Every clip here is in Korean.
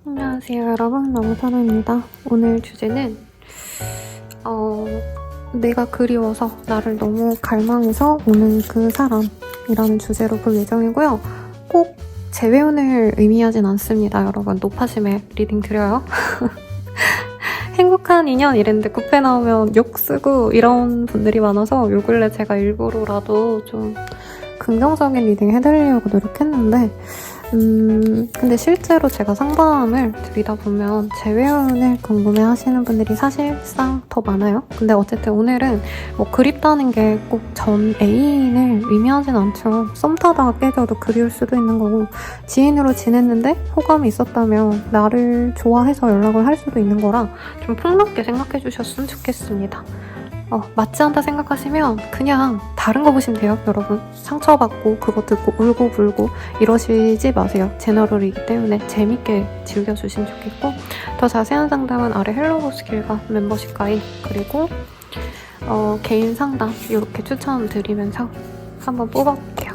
안녕하세요 여러분, 명선우입니다. 오늘 주제는 내가 그리워서 나를 너무 갈망해서 오는 그 사람이라는 주제로 볼 예정이고요. 꼭 재회운을 의미하진 않습니다. 여러분, 노파심에 리딩 드려요. 행복한 인연 이랬는데 구패 나오면 욕 쓰고 이런 분들이 많아서 요 근래 제가 일부러라도 좀 긍정적인 리딩 해드리려고 노력했는데 근데 실제로 제가 상담을 드리다 보면 재회운을 궁금해하시는 분들이 사실상 더 많아요. 근데 어쨌든 오늘은 뭐 그립다는 게 꼭 전 애인을 의미하진 않죠. 썸 타다가 깨져도 그리울 수도 있는 거고, 지인으로 지냈는데 호감이 있었다면 나를 좋아해서 연락을 할 수도 있는 거라 좀 폭넓게 생각해 주셨으면 좋겠습니다. 맞지 않다 생각하시면 그냥 다른 거 보시면 돼요, 여러분. 상처받고 그거 듣고 울고 불고 이러시지 마세요. 제너럴이기 때문에 재밌게 즐겨주시면 좋겠고, 더 자세한 상담은 아래 헬로우스 길가 멤버십 가입, 그리고 개인 상담 이렇게 추천드리면서 한번 뽑아볼게요.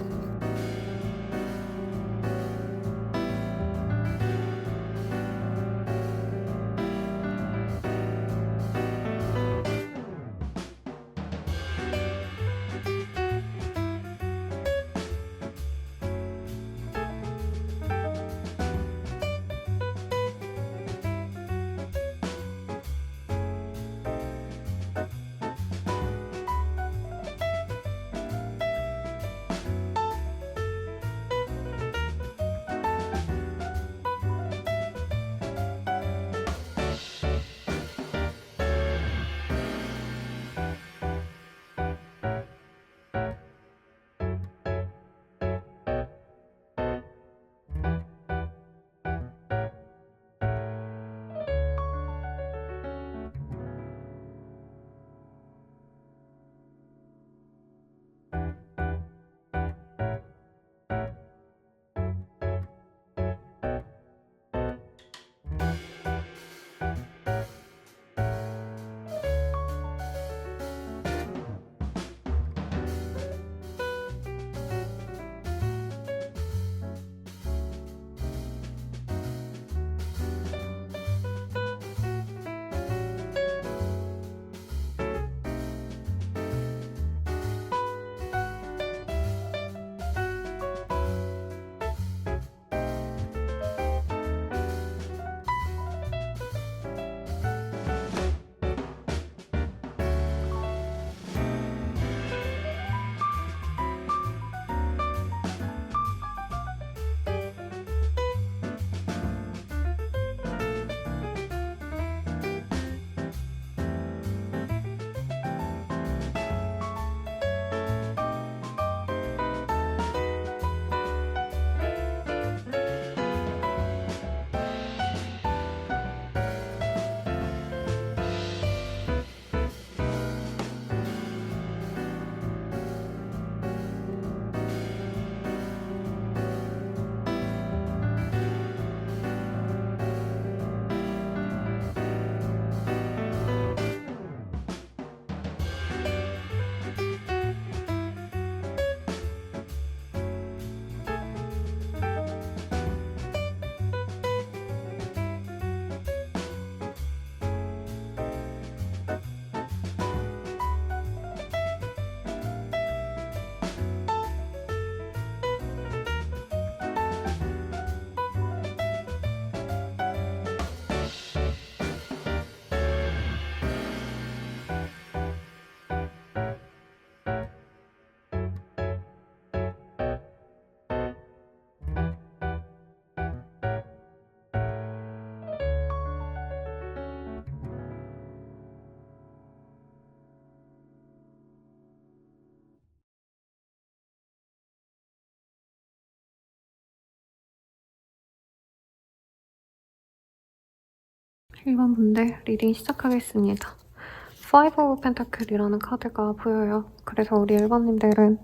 일반 분들 리딩 시작하겠습니다. Five of Pentacle이라는 카드가 보여요. 그래서 우리 일반님들은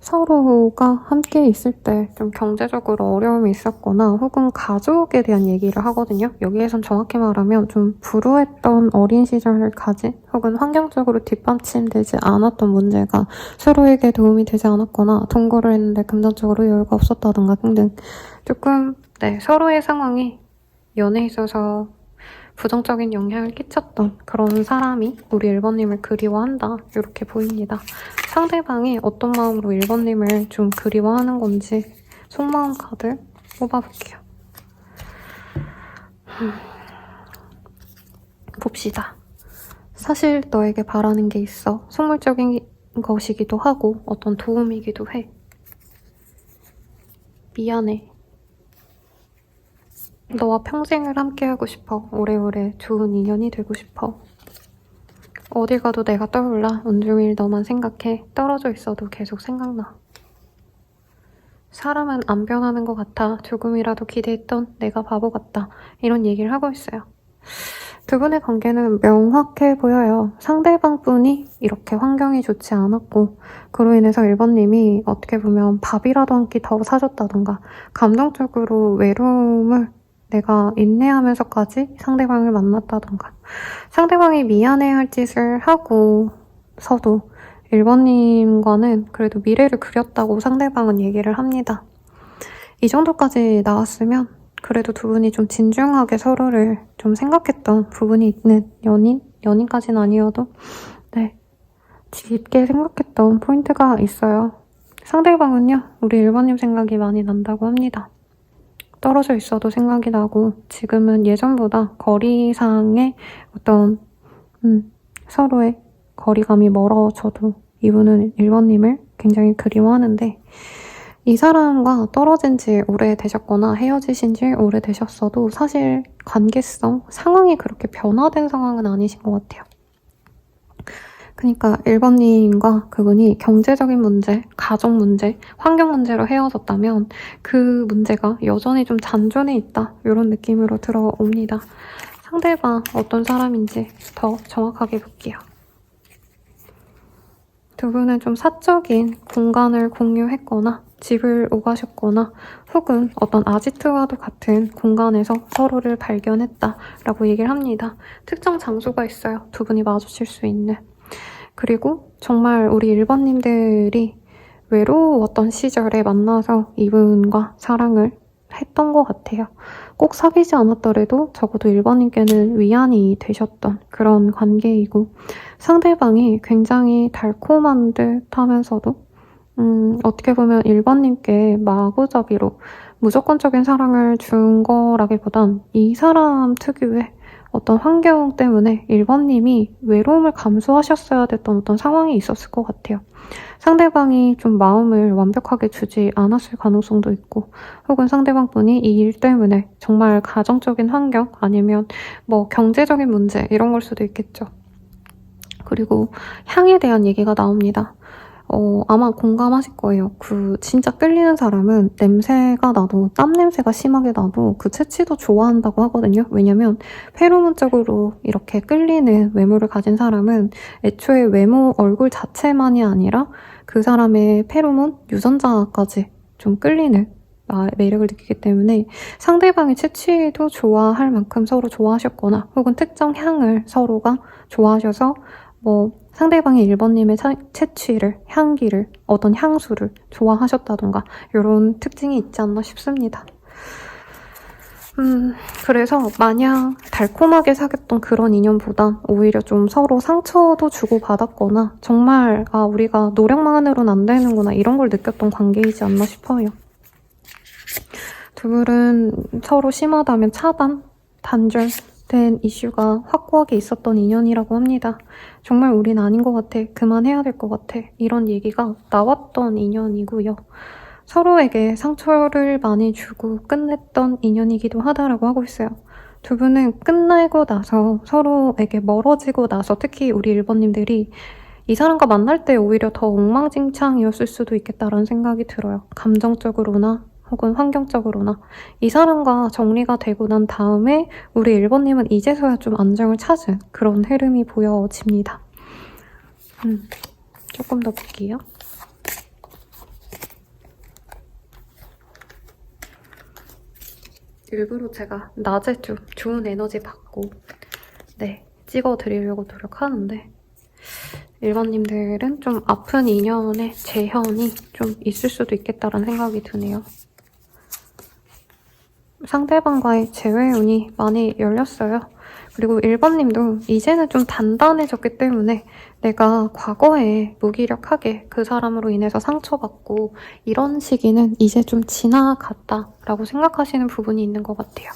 서로가 함께 있을 때 좀 경제적으로 어려움이 있었거나 혹은 가족에 대한 얘기를 하거든요. 여기에선 정확히 말하면 좀 불우했던 어린 시절을 가진 혹은 환경적으로 뒷받침되지 않았던 문제가 서로에게 도움이 되지 않았거나 동거를 했는데 금전적으로 여유가 없었다던가 등등 조금 서로의 상황이 연애에 있어서 부정적인 영향을 끼쳤던 그런 사람이 우리 1번님을 그리워한다 이렇게 보입니다. 상대방이 어떤 마음으로 1번님을 좀 그리워하는 건지 속마음 카드 뽑아볼게요. 봅시다. 사실 너에게 바라는 게 있어. 속물적인 것이기도 하고 어떤 도움이기도 해. 미안해. 너와 평생을 함께하고 싶어. 오래오래 좋은 인연이 되고 싶어. 어딜 가도 내가 떠올라. 온종일 너만 생각해. 떨어져 있어도 계속 생각나. 사람은 안 변하는 것 같아. 조금이라도 기대했던 내가 바보 같다. 이런 얘기를 하고 있어요. 두 분의 관계는 명확해 보여요. 상대방뿐이 이렇게 환경이 좋지 않았고 그로 인해서 1번님이 어떻게 보면 밥이라도 한 끼 더 사줬다던가 감정적으로 외로움을 내가 인내하면서까지 상대방을 만났다던가 상대방이 미안해할 짓을 하고서도 1번님과는 그래도 미래를 그렸다고 상대방은 얘기를 합니다. 이 정도까지 나왔으면 그래도 두 분이 좀 진중하게 서로를 좀 생각했던 부분이 있는 연인까지는 아니어도 깊게 생각했던 포인트가 있어요. 상대방은요, 우리 1번님 생각이 많이 난다고 합니다. 떨어져 있어도 생각이 나고 지금은 예전보다 거리상의 어떤 서로의 거리감이 멀어져도 이분은 1번님을 굉장히 그리워하는데 이 사람과 떨어진 지 오래되셨거나 헤어지신 지 오래되셨어도 사실 관계성, 상황이 그렇게 변화된 상황은 아니신 것 같아요. 그러니까 1번님과 그분이 경제적인 문제, 가족 문제, 환경 문제로 헤어졌다면 그 문제가 여전히 좀 잔존해 있다 이런 느낌으로 들어옵니다. 상대방 어떤 사람인지 더 정확하게 볼게요. 두 분은 좀 사적인 공간을 공유했거나 집을 오가셨거나 혹은 어떤 아지트와도 같은 공간에서 서로를 발견했다라고 얘기를 합니다. 특정 장소가 있어요. 두 분이 마주칠 수 있는. 그리고 정말 우리 1번님들이 외로웠던 시절에 만나서 이분과 사랑을 했던 것 같아요. 꼭 사귀지 않았더라도 적어도 1번님께는 위안이 되셨던 그런 관계이고 상대방이 굉장히 달콤한 듯 하면서도 어떻게 보면 1번님께 마구잡이로 무조건적인 사랑을 준 거라기보단 이 사람 특유의 어떤 환경 때문에 1번님이 외로움을 감수하셨어야 됐던 어떤 상황이 있었을 것 같아요. 상대방이 좀 마음을 완벽하게 주지 않았을 가능성도 있고 혹은 상대방분이 이 일 때문에 정말 가정적인 환경 아니면 뭐 경제적인 문제 이런 걸 수도 있겠죠. 그리고 향에 대한 얘기가 나옵니다. 아마 공감하실 거예요. 진짜 끌리는 사람은 냄새가 나도, 땀 냄새가 심하게 나도 그 채취도 좋아한다고 하거든요. 왜냐면 페로몬적으로 이렇게 끌리는 외모를 가진 사람은 애초에 외모, 얼굴 자체만이 아니라 그 사람의 페로몬, 유전자까지 좀 끌리는 매력을 느끼기 때문에 상대방의 채취도 좋아할 만큼 서로 좋아하셨거나 혹은 특정 향을 서로가 좋아하셔서 상대방이 1번님의 채취를, 향기를, 어떤 향수를 좋아하셨다던가 이런 특징이 있지 않나 싶습니다. 그래서 마냥 달콤하게 사귀었던 그런 인연보단 오히려 좀 서로 상처도 주고받았거나 정말 우리가 노력만으로는 안 되는구나 이런 걸 느꼈던 관계이지 않나 싶어요. 두 분은 서로 심하다면 차단, 단절된 이슈가 확고하게 있었던 인연이라고 합니다. 정말 우린 아닌 것 같아. 그만해야 될 것 같아. 이런 얘기가 나왔던 인연이고요. 서로에게 상처를 많이 주고 끝냈던 인연이기도 하다라고 하고 있어요. 두 분은 끝나고 나서 서로에게 멀어지고 나서 특히 우리 1번님들이 이 사람과 만날 때 오히려 더 엉망진창이었을 수도 있겠다라는 생각이 들어요. 감정적으로나 혹은 환경적으로나 이 사람과 정리가 되고 난 다음에 우리 1번님은 이제서야 좀 안정을 찾은 그런 흐름이 보여집니다. 조금 더 볼게요. 일부러 제가 낮에 좀 좋은 에너지 받고 찍어드리려고 노력하는데 일반님들은 좀 아픈 인연의 재현이 좀 있을 수도 있겠다라는 생각이 드네요. 상대방과의 재회운이 많이 열렸어요. 그리고 1번님도 이제는 좀 단단해졌기 때문에 내가 과거에 무기력하게 그 사람으로 인해서 상처받고 이런 시기는 이제 좀 지나갔다라고 생각하시는 부분이 있는 것 같아요.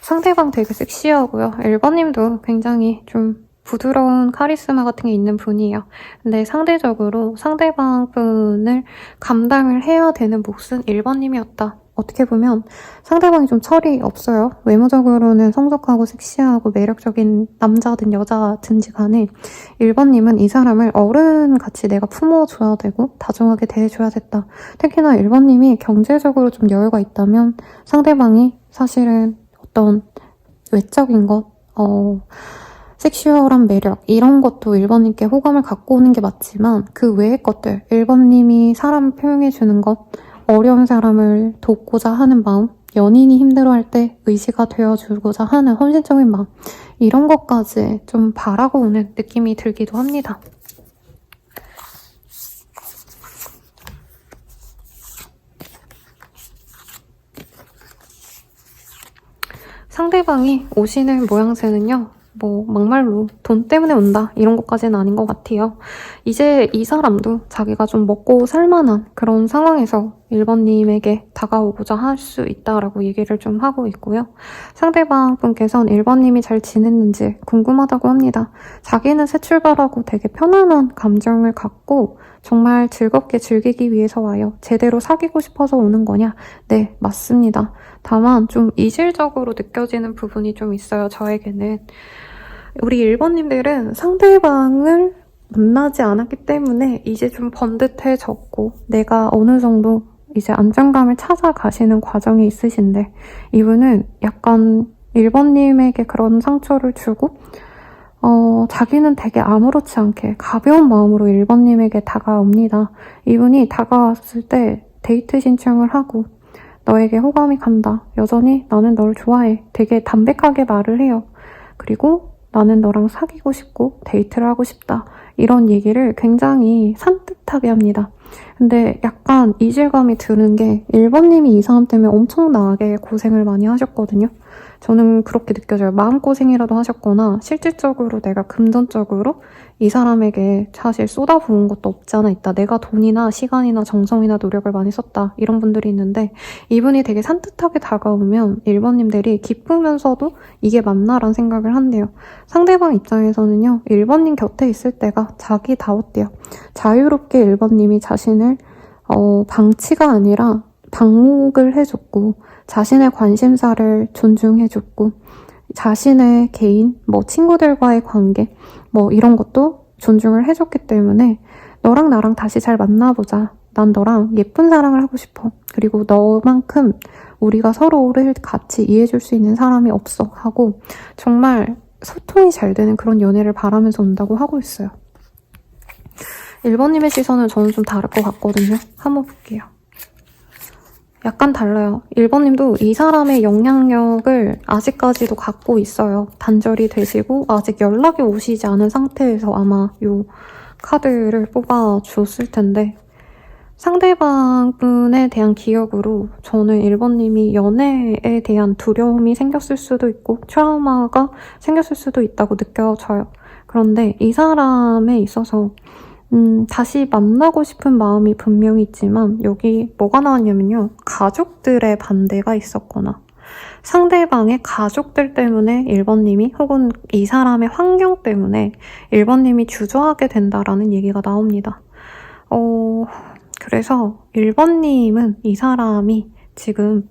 상대방 되게 섹시하고요. 1번님도 굉장히 좀 부드러운 카리스마 같은 게 있는 분이에요. 근데 상대적으로 상대방 분을 감당을 해야 되는 몫은 1번님이었다. 어떻게 보면 상대방이 좀 철이 없어요. 외모적으로는 성숙하고 섹시하고 매력적인 남자든 여자든지 간에 1번님은 이 사람을 어른같이 내가 품어줘야 되고 다정하게 대해줘야 됐다. 특히나 1번님이 경제적으로 좀 여유가 있다면 상대방이 사실은 어떤 외적인 것, 섹슈얼한 매력 이런 것도 1번님께 호감을 갖고 오는 게 맞지만 그 외의 것들 1번님이 사람을 표현해주는 것, 어려운 사람을 돕고자 하는 마음, 연인이 힘들어할 때 의지가 되어주고자 하는 헌신적인 마음 이런 것까지 좀 바라고 오는 느낌이 들기도 합니다. 상대방이 오시는 모양새는요. 막말로 돈 때문에 온다 이런 것까지는 아닌 것 같아요. 이제 이 사람도 자기가 좀 먹고 살만한 그런 상황에서 1번님에게 다가오고자 할 수 있다라고 얘기를 좀 하고 있고요. 상대방 분께서는 1번님이 잘 지냈는지 궁금하다고 합니다. 자기는 새 출발하고 되게 편안한 감정을 갖고 정말 즐겁게 즐기기 위해서 와요. 제대로 사귀고 싶어서 오는 거냐? 네, 맞습니다. 다만 좀 이질적으로 느껴지는 부분이 좀 있어요, 저에게는. 우리 1번님들은 상대방을 만나지 않았기 때문에 이제 좀 번듯해졌고 내가 어느 정도 이제 안정감을 찾아가시는 과정이 있으신데 이분은 약간 1번님에게 그런 상처를 주고 자기는 되게 아무렇지 않게 가벼운 마음으로 1번님에게 다가옵니다. 이분이 다가왔을 때 데이트 신청을 하고 너에게 호감이 간다. 여전히 나는 너를 좋아해. 되게 담백하게 말을 해요. 그리고 나는 너랑 사귀고 싶고 데이트를 하고 싶다. 이런 얘기를 굉장히 산뜻하게 합니다. 근데 약간 이질감이 드는 게 1번님이 이 사람 때문에 엄청나게 고생을 많이 하셨거든요. 저는 그렇게 느껴져요. 마음고생이라도 하셨거나 실질적으로 내가 금전적으로 이 사람에게 사실 쏟아부은 것도 없지 않아 있다. 내가 돈이나 시간이나 정성이나 노력을 많이 썼다. 이런 분들이 있는데 이분이 되게 산뜻하게 다가오면 1번님들이 기쁘면서도 이게 맞나라는 생각을 한대요. 상대방 입장에서는요. 1번님 곁에 있을 때가 자기다웠대요. 자유롭게 1번님이 자신을 방치가 아니라 방목을 해줬고 자신의 관심사를 존중해줬고 자신의 개인, 친구들과의 관계 이런 것도 존중을 해줬기 때문에 너랑 나랑 다시 잘 만나보자. 난 너랑 예쁜 사랑을 하고 싶어. 그리고 너만큼 우리가 서로를 같이 이해해줄 수 있는 사람이 없어 하고 정말 소통이 잘 되는 그런 연애를 바라면서 온다고 하고 있어요. 1번님의 시선은 저는 좀 다를 것 같거든요. 한번 볼게요. 약간 달라요. 1번님도 이 사람의 영향력을 아직까지도 갖고 있어요. 단절이 되시고 아직 연락이 오시지 않은 상태에서 아마 이 카드를 뽑아줬을 텐데 상대방 분에 대한 기억으로 저는 1번님이 연애에 대한 두려움이 생겼을 수도 있고 트라우마가 생겼을 수도 있다고 느껴져요. 그런데 이 사람에 있어서 다시 만나고 싶은 마음이 분명히 있지만 여기 뭐가 나왔냐면요. 가족들의 반대가 있었거나 상대방의 가족들 때문에 1번님이 혹은 이 사람의 환경 때문에 1번님이 주저하게 된다라는 얘기가 나옵니다. 그래서 1번님은 이 사람이 지금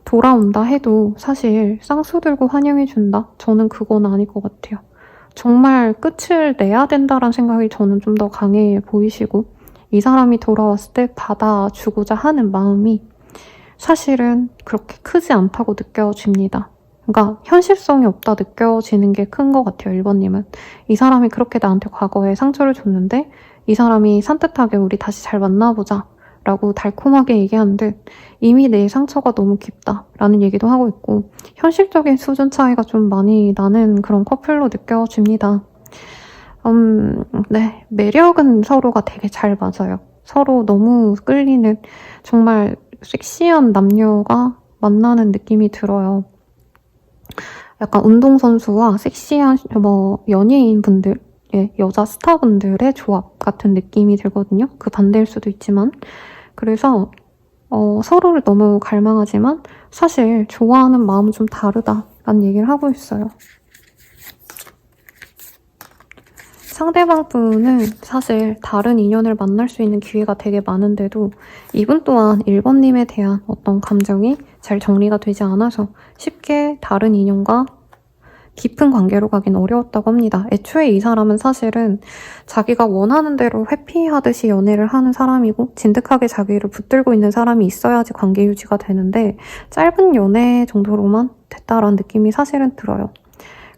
돌아온다 해도 사실 쌍수 들고 환영해준다? 저는 그건 아닐 것 같아요. 정말 끝을 내야 된다는 생각이 저는 좀 더 강해 보이시고 이 사람이 돌아왔을 때 받아주고자 하는 마음이 사실은 그렇게 크지 않다고 느껴집니다. 그러니까 현실성이 없다 느껴지는 게 큰 것 같아요. 1번님은. 이 사람이 그렇게 나한테 과거에 상처를 줬는데 이 사람이 산뜻하게 우리 다시 잘 만나보자 라고 달콤하게 얘기하는 듯 이미 내 상처가 너무 깊다라는 얘기도 하고 있고 현실적인 수준 차이가 좀 많이 나는 그런 커플로 느껴집니다. 네, 매력은 서로가 되게 잘 맞아요. 서로 너무 끌리는 정말 섹시한 남녀가 만나는 느낌이 들어요. 약간 운동선수와 섹시한 연예인분들, 여자 스타분들의 조합 같은 느낌이 들거든요. 그 반대일 수도 있지만. 그래서 서로를 너무 갈망하지만 사실 좋아하는 마음은 좀 다르다라는 얘기를 하고 있어요. 상대방 분은 사실 다른 인연을 만날 수 있는 기회가 되게 많은데도 이분 또한 1번님에 대한 어떤 감정이 잘 정리가 되지 않아서 쉽게 다른 인연과 깊은 관계로 가긴 어려웠다고 합니다. 애초에 이 사람은 사실은 자기가 원하는 대로 회피하듯이 연애를 하는 사람이고 진득하게 자기를 붙들고 있는 사람이 있어야지 관계 유지가 되는데 짧은 연애 정도로만 됐다라는 느낌이 사실은 들어요.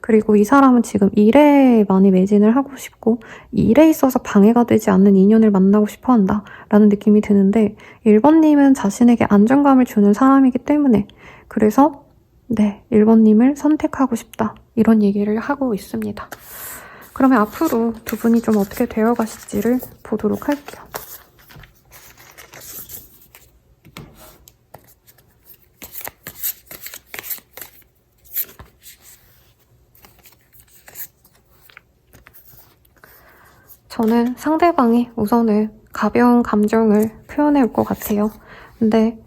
그리고 이 사람은 지금 일에 많이 매진을 하고 싶고 일에 있어서 방해가 되지 않는 인연을 만나고 싶어 한다라는 느낌이 드는데 1번님은 자신에게 안정감을 주는 사람이기 때문에 그래서 네, 1번님을 선택하고 싶다 이런 얘기를 하고 있습니다. 그러면 앞으로 두 분이 좀 어떻게 되어 가실지를 보도록 할게요. 저는 상대방이 우선은 가벼운 감정을 표현해 올 것 같아요. 근데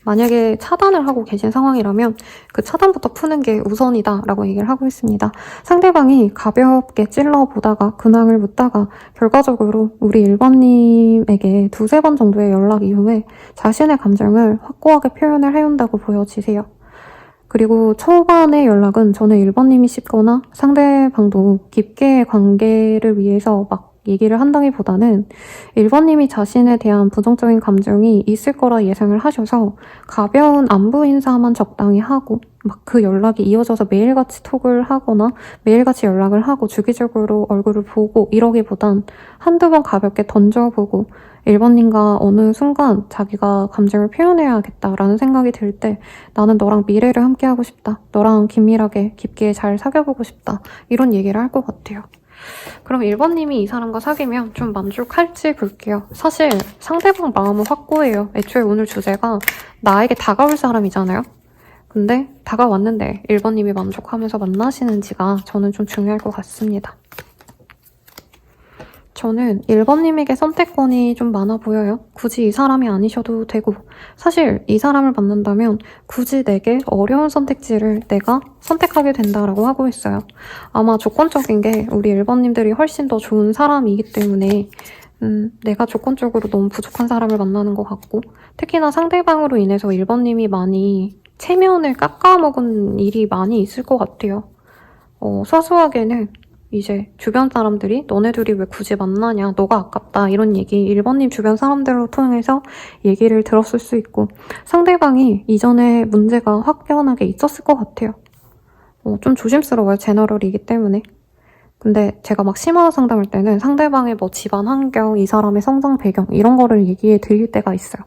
만약에 차단을 하고 계신 상황이라면 그 차단부터 푸는 게 우선이다라고 얘기를 하고 있습니다. 상대방이 가볍게 찔러보다가 근황을 묻다가 결과적으로 우리 1번님에게 2-3번 정도의 연락 이후에 자신의 감정을 확고하게 표현을 해온다고 보여지세요. 그리고 초반의 연락은 저는 1번님이 씹거나 상대방도 깊게 관계를 위해서 막 얘기를 한다기보다는 1번님이 자신에 대한 부정적인 감정이 있을 거라 예상을 하셔서 가벼운 안부 인사만 적당히 하고 막 그 연락이 이어져서 매일같이 톡을 하거나 매일같이 연락을 하고 주기적으로 얼굴을 보고 이러기보단 한두 번 가볍게 던져보고 1번님과 어느 순간 자기가 감정을 표현해야겠다라는 생각이 들 때 나는 너랑 미래를 함께하고 싶다. 너랑 긴밀하게 깊게 잘 사귀어보고 싶다. 이런 얘기를 할 것 같아요. 그럼 1번님이 이 사람과 사귀면 좀 만족할지 볼게요. 사실 상대방 마음은 확고해요. 애초에 오늘 주제가 나에게 다가올 사람이잖아요. 근데 다가왔는데 1번님이 만족하면서 만나시는지가 저는 좀 중요할 것 같습니다. 저는 1번님에게 선택권이 좀 많아 보여요. 굳이 이 사람이 아니셔도 되고 사실 이 사람을 만난다면 굳이 내게 어려운 선택지를 내가 선택하게 된다라고 하고 있어요. 아마 조건적인 게 우리 1번님들이 훨씬 더 좋은 사람이기 때문에 내가 조건적으로 너무 부족한 사람을 만나는 것 같고 특히나 상대방으로 인해서 1번님이 많이 체면을 깎아먹은 일이 많이 있을 것 같아요. 소소하게는 이제 주변 사람들이 너네 둘이 왜 굳이 만나냐 너가 아깝다 이런 얘기 1번님 주변 사람들을 통해서 얘기를 들었을 수 있고 상대방이 이전에 문제가 확연하게 있었을 것 같아요. 좀 조심스러워요. 제너럴이기 때문에. 근데 제가 막 심화 상담할 때는 상대방의 뭐 집안 환경, 이 사람의 성장 배경 이런 거를 얘기해 드릴 때가 있어요.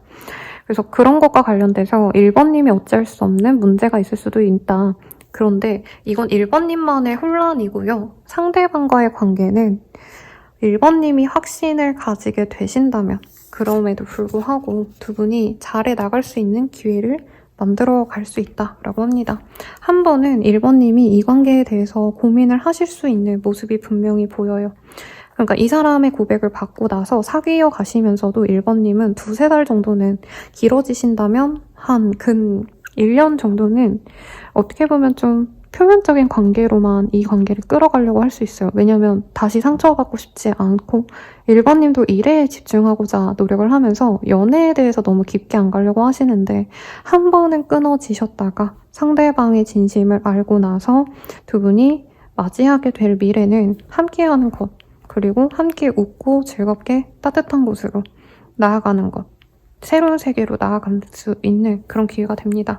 그래서 그런 것과 관련돼서 1번님이 어쩔 수 없는 문제가 있을 수도 있다. 그런데 이건 1번님만의 혼란이고요. 상대방과의 관계는 1번님이 확신을 가지게 되신다면 그럼에도 불구하고 두 분이 잘해 나갈 수 있는 기회를 만들어 갈 수 있다라고 합니다. 한 번은 1번님이 이 관계에 대해서 고민을 하실 수 있는 모습이 분명히 보여요. 그러니까 이 사람의 고백을 받고 나서 사귀어 가시면서도 1번님은 2-3달 정도는 길어지신다면 한 근 1년 정도는 어떻게 보면 좀 표면적인 관계로만 이 관계를 끌어가려고 할 수 있어요. 왜냐면 다시 상처받고 싶지 않고 1번님도 일에 집중하고자 노력을 하면서 연애에 대해서 너무 깊게 안 가려고 하시는데 한 번은 끊어지셨다가 상대방의 진심을 알고 나서 두 분이 맞이하게 될 미래는 함께하는 것 그리고 함께 웃고 즐겁게 따뜻한 곳으로 나아가는 것 새로운 세계로 나아갈 수 있는 그런 기회가 됩니다.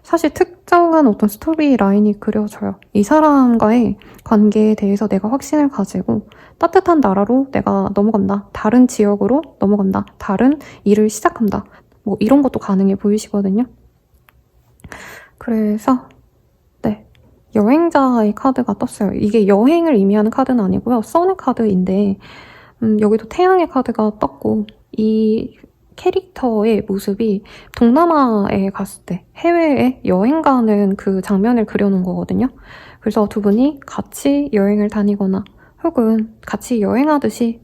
사실 특정한 어떤 스토리 라인이 그려져요. 이 사람과의 관계에 대해서 내가 확신을 가지고 따뜻한 나라로 내가 넘어간다. 다른 지역으로 넘어간다. 다른 일을 시작한다. 뭐 이런 것도 가능해 보이시거든요. 그래서 네, 여행자의 카드가 떴어요. 이게 여행을 의미하는 카드는 아니고요. 선의 카드인데 여기도 태양의 카드가 떴고 이 캐릭터의 모습이 동남아에 갔을 때 해외에 여행 가는 그 장면을 그려놓은 거거든요. 그래서 두 분이 같이 여행을 다니거나 혹은 같이 여행하듯이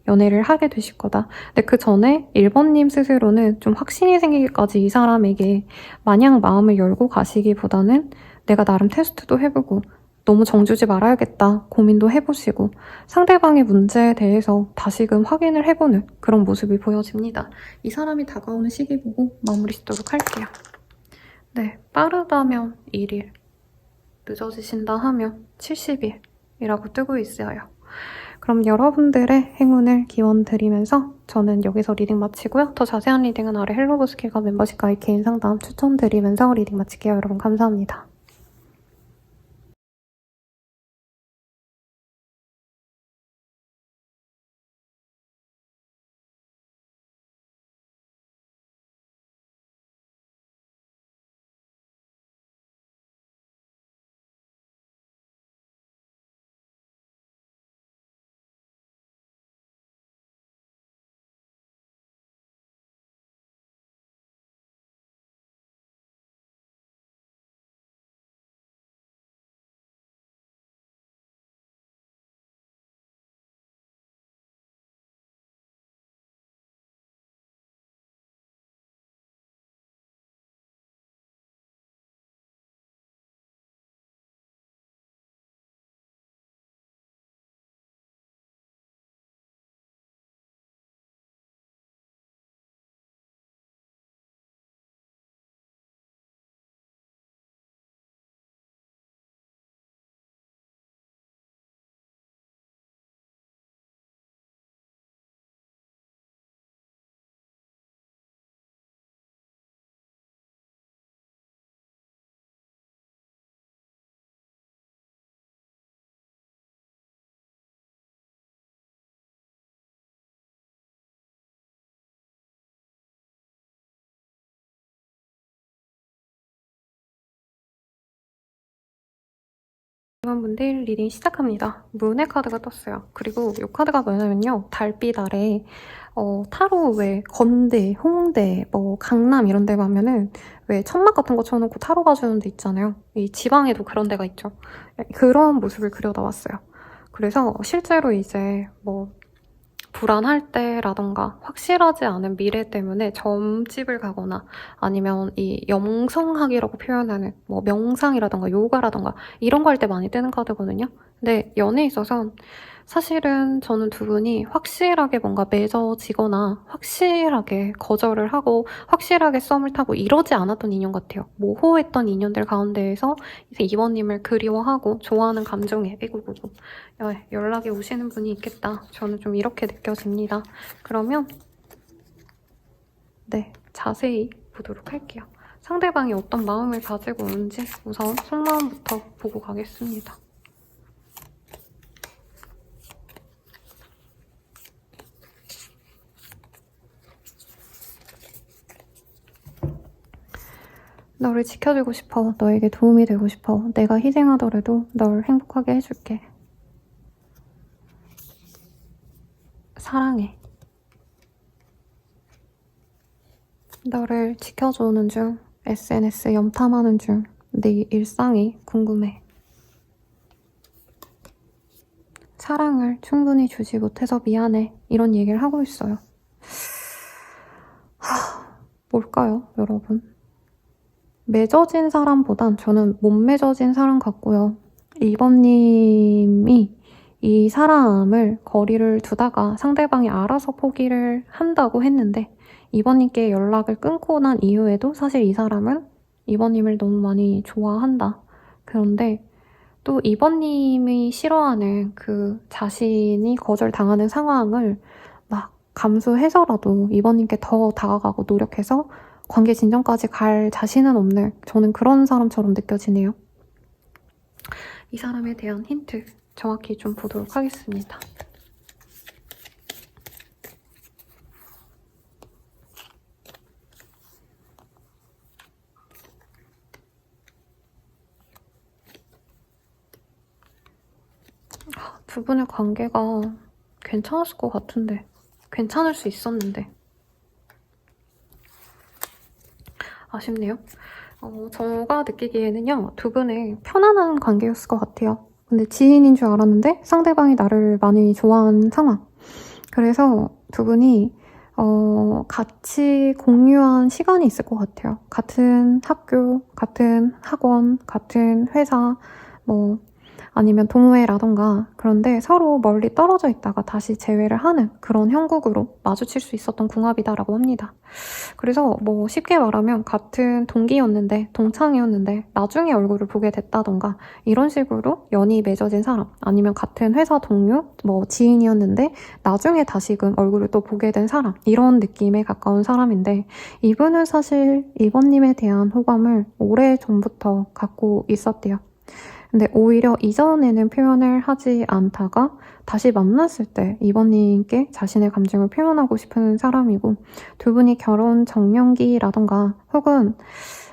연애를 하게 되실 거다. 근데 그 전에 1번님 스스로는 좀 확신이 생기기까지 이 사람에게 마냥 마음을 열고 가시기보다는 내가 나름 테스트도 해보고 너무 정주지 말아야겠다 고민도 해보시고 상대방의 문제에 대해서 다시금 확인을 해보는 그런 모습이 보여집니다. 이 사람이 다가오는 시기 보고 마무리 짓도록 할게요. 네, 빠르다면 1일, 늦어지신다 하면 70일이라고 뜨고 있어요. 그럼 여러분들의 행운을 기원드리면서 저는 여기서 리딩 마치고요. 더 자세한 리딩은 아래 헬로보스킬과 멤버십 가입 개인 상담 추천드리면서 리딩 마칠게요. 여러분 감사합니다. 분들 리딩 시작합니다. 문의 카드가 떴어요. 그리고 이 카드가 뭐냐면요. 달빛 아래 타로 왜 건대, 홍대, 뭐 강남 이런 데 가면은 왜 천막 같은 거 쳐놓고 타로 봐주는 데 있잖아요. 이 지방에도 그런 데가 있죠. 그런 모습을 그려다 왔어요. 그래서 실제로 이제 뭐 불안할 때라던가 확실하지 않은 미래 때문에 점집을 가거나 아니면 이 영성학이라고 표현하는 뭐 명상이라던가 요가라던가 이런 거 할 때 많이 뜨는 카드거든요. 근데 연애에 있어서 사실은 저는 두 분이 확실하게 뭔가 맺어지거나 확실하게 거절을 하고 확실하게 썸을 타고 이러지 않았던 인연 같아요. 모호했던 인연들 가운데에서 이제 이번님을 그리워하고 좋아하는 감정에 에구구구 연락이 오시는 분이 있겠다. 저는 좀 이렇게 느껴집니다. 그러면 네, 자세히 보도록 할게요. 상대방이 어떤 마음을 가지고 오는지 우선 속마음부터 보고 가겠습니다. 너를 지켜주고 싶어. 너에게 도움이 되고 싶어. 내가 희생하더라도 널 행복하게 해줄게. 사랑해. 너를 지켜주는 중, SNS 염탐하는 중, 네 일상이 궁금해. 사랑을 충분히 주지 못해서 미안해. 이런 얘기를 하고 있어요. 뭘까요, 여러분? 맺어진 사람보단 저는 못 맺어진 사람 같고요. 1번님이 이 사람을 거리를 두다가 상대방이 알아서 포기를 한다고 했는데 2번님께 연락을 끊고 난 이후에도 사실 이 사람은 2번님을 너무 많이 좋아한다. 그런데 또 2번님이 싫어하는 그 자신이 거절당하는 상황을 막 감수해서라도 이번님께 더 다가가고 노력해서 관계 진전까지 갈 자신은 없는, 저는 그런 사람처럼 느껴지네요. 이 사람에 대한 힌트 정확히 좀 보도록 하겠습니다. 두 분의 관계가 괜찮았을 것 같은데, 괜찮을 수 있었는데 아쉽네요. 제가 느끼기에는요, 두 분의 편안한 관계였을 것 같아요. 근데 지인인 줄 알았는데 상대방이 나를 많이 좋아하는 상황. 그래서 두 분이 같이 공유한 시간이 있을 것 같아요. 같은 학교, 같은 학원, 같은 회사, 뭐 아니면 동호회라던가. 그런데 서로 멀리 떨어져 있다가 다시 재회를 하는 그런 형국으로 마주칠 수 있었던 궁합이다라고 합니다. 그래서 뭐 쉽게 말하면 같은 동기였는데, 동창이었는데 나중에 얼굴을 보게 됐다던가 이런 식으로 연이 맺어진 사람, 아니면 같은 회사 동료, 뭐 지인이었는데 나중에 다시금 얼굴을 또 보게 된 사람, 이런 느낌에 가까운 사람인데, 이분은 사실 이번님에 대한 호감을 오래전부터 갖고 있었대요. 근데 오히려 이전에는 표현을 하지 않다가 다시 만났을 때 이번님께 자신의 감정을 표현하고 싶은 사람이고, 두 분이 결혼 정년기라던가 혹은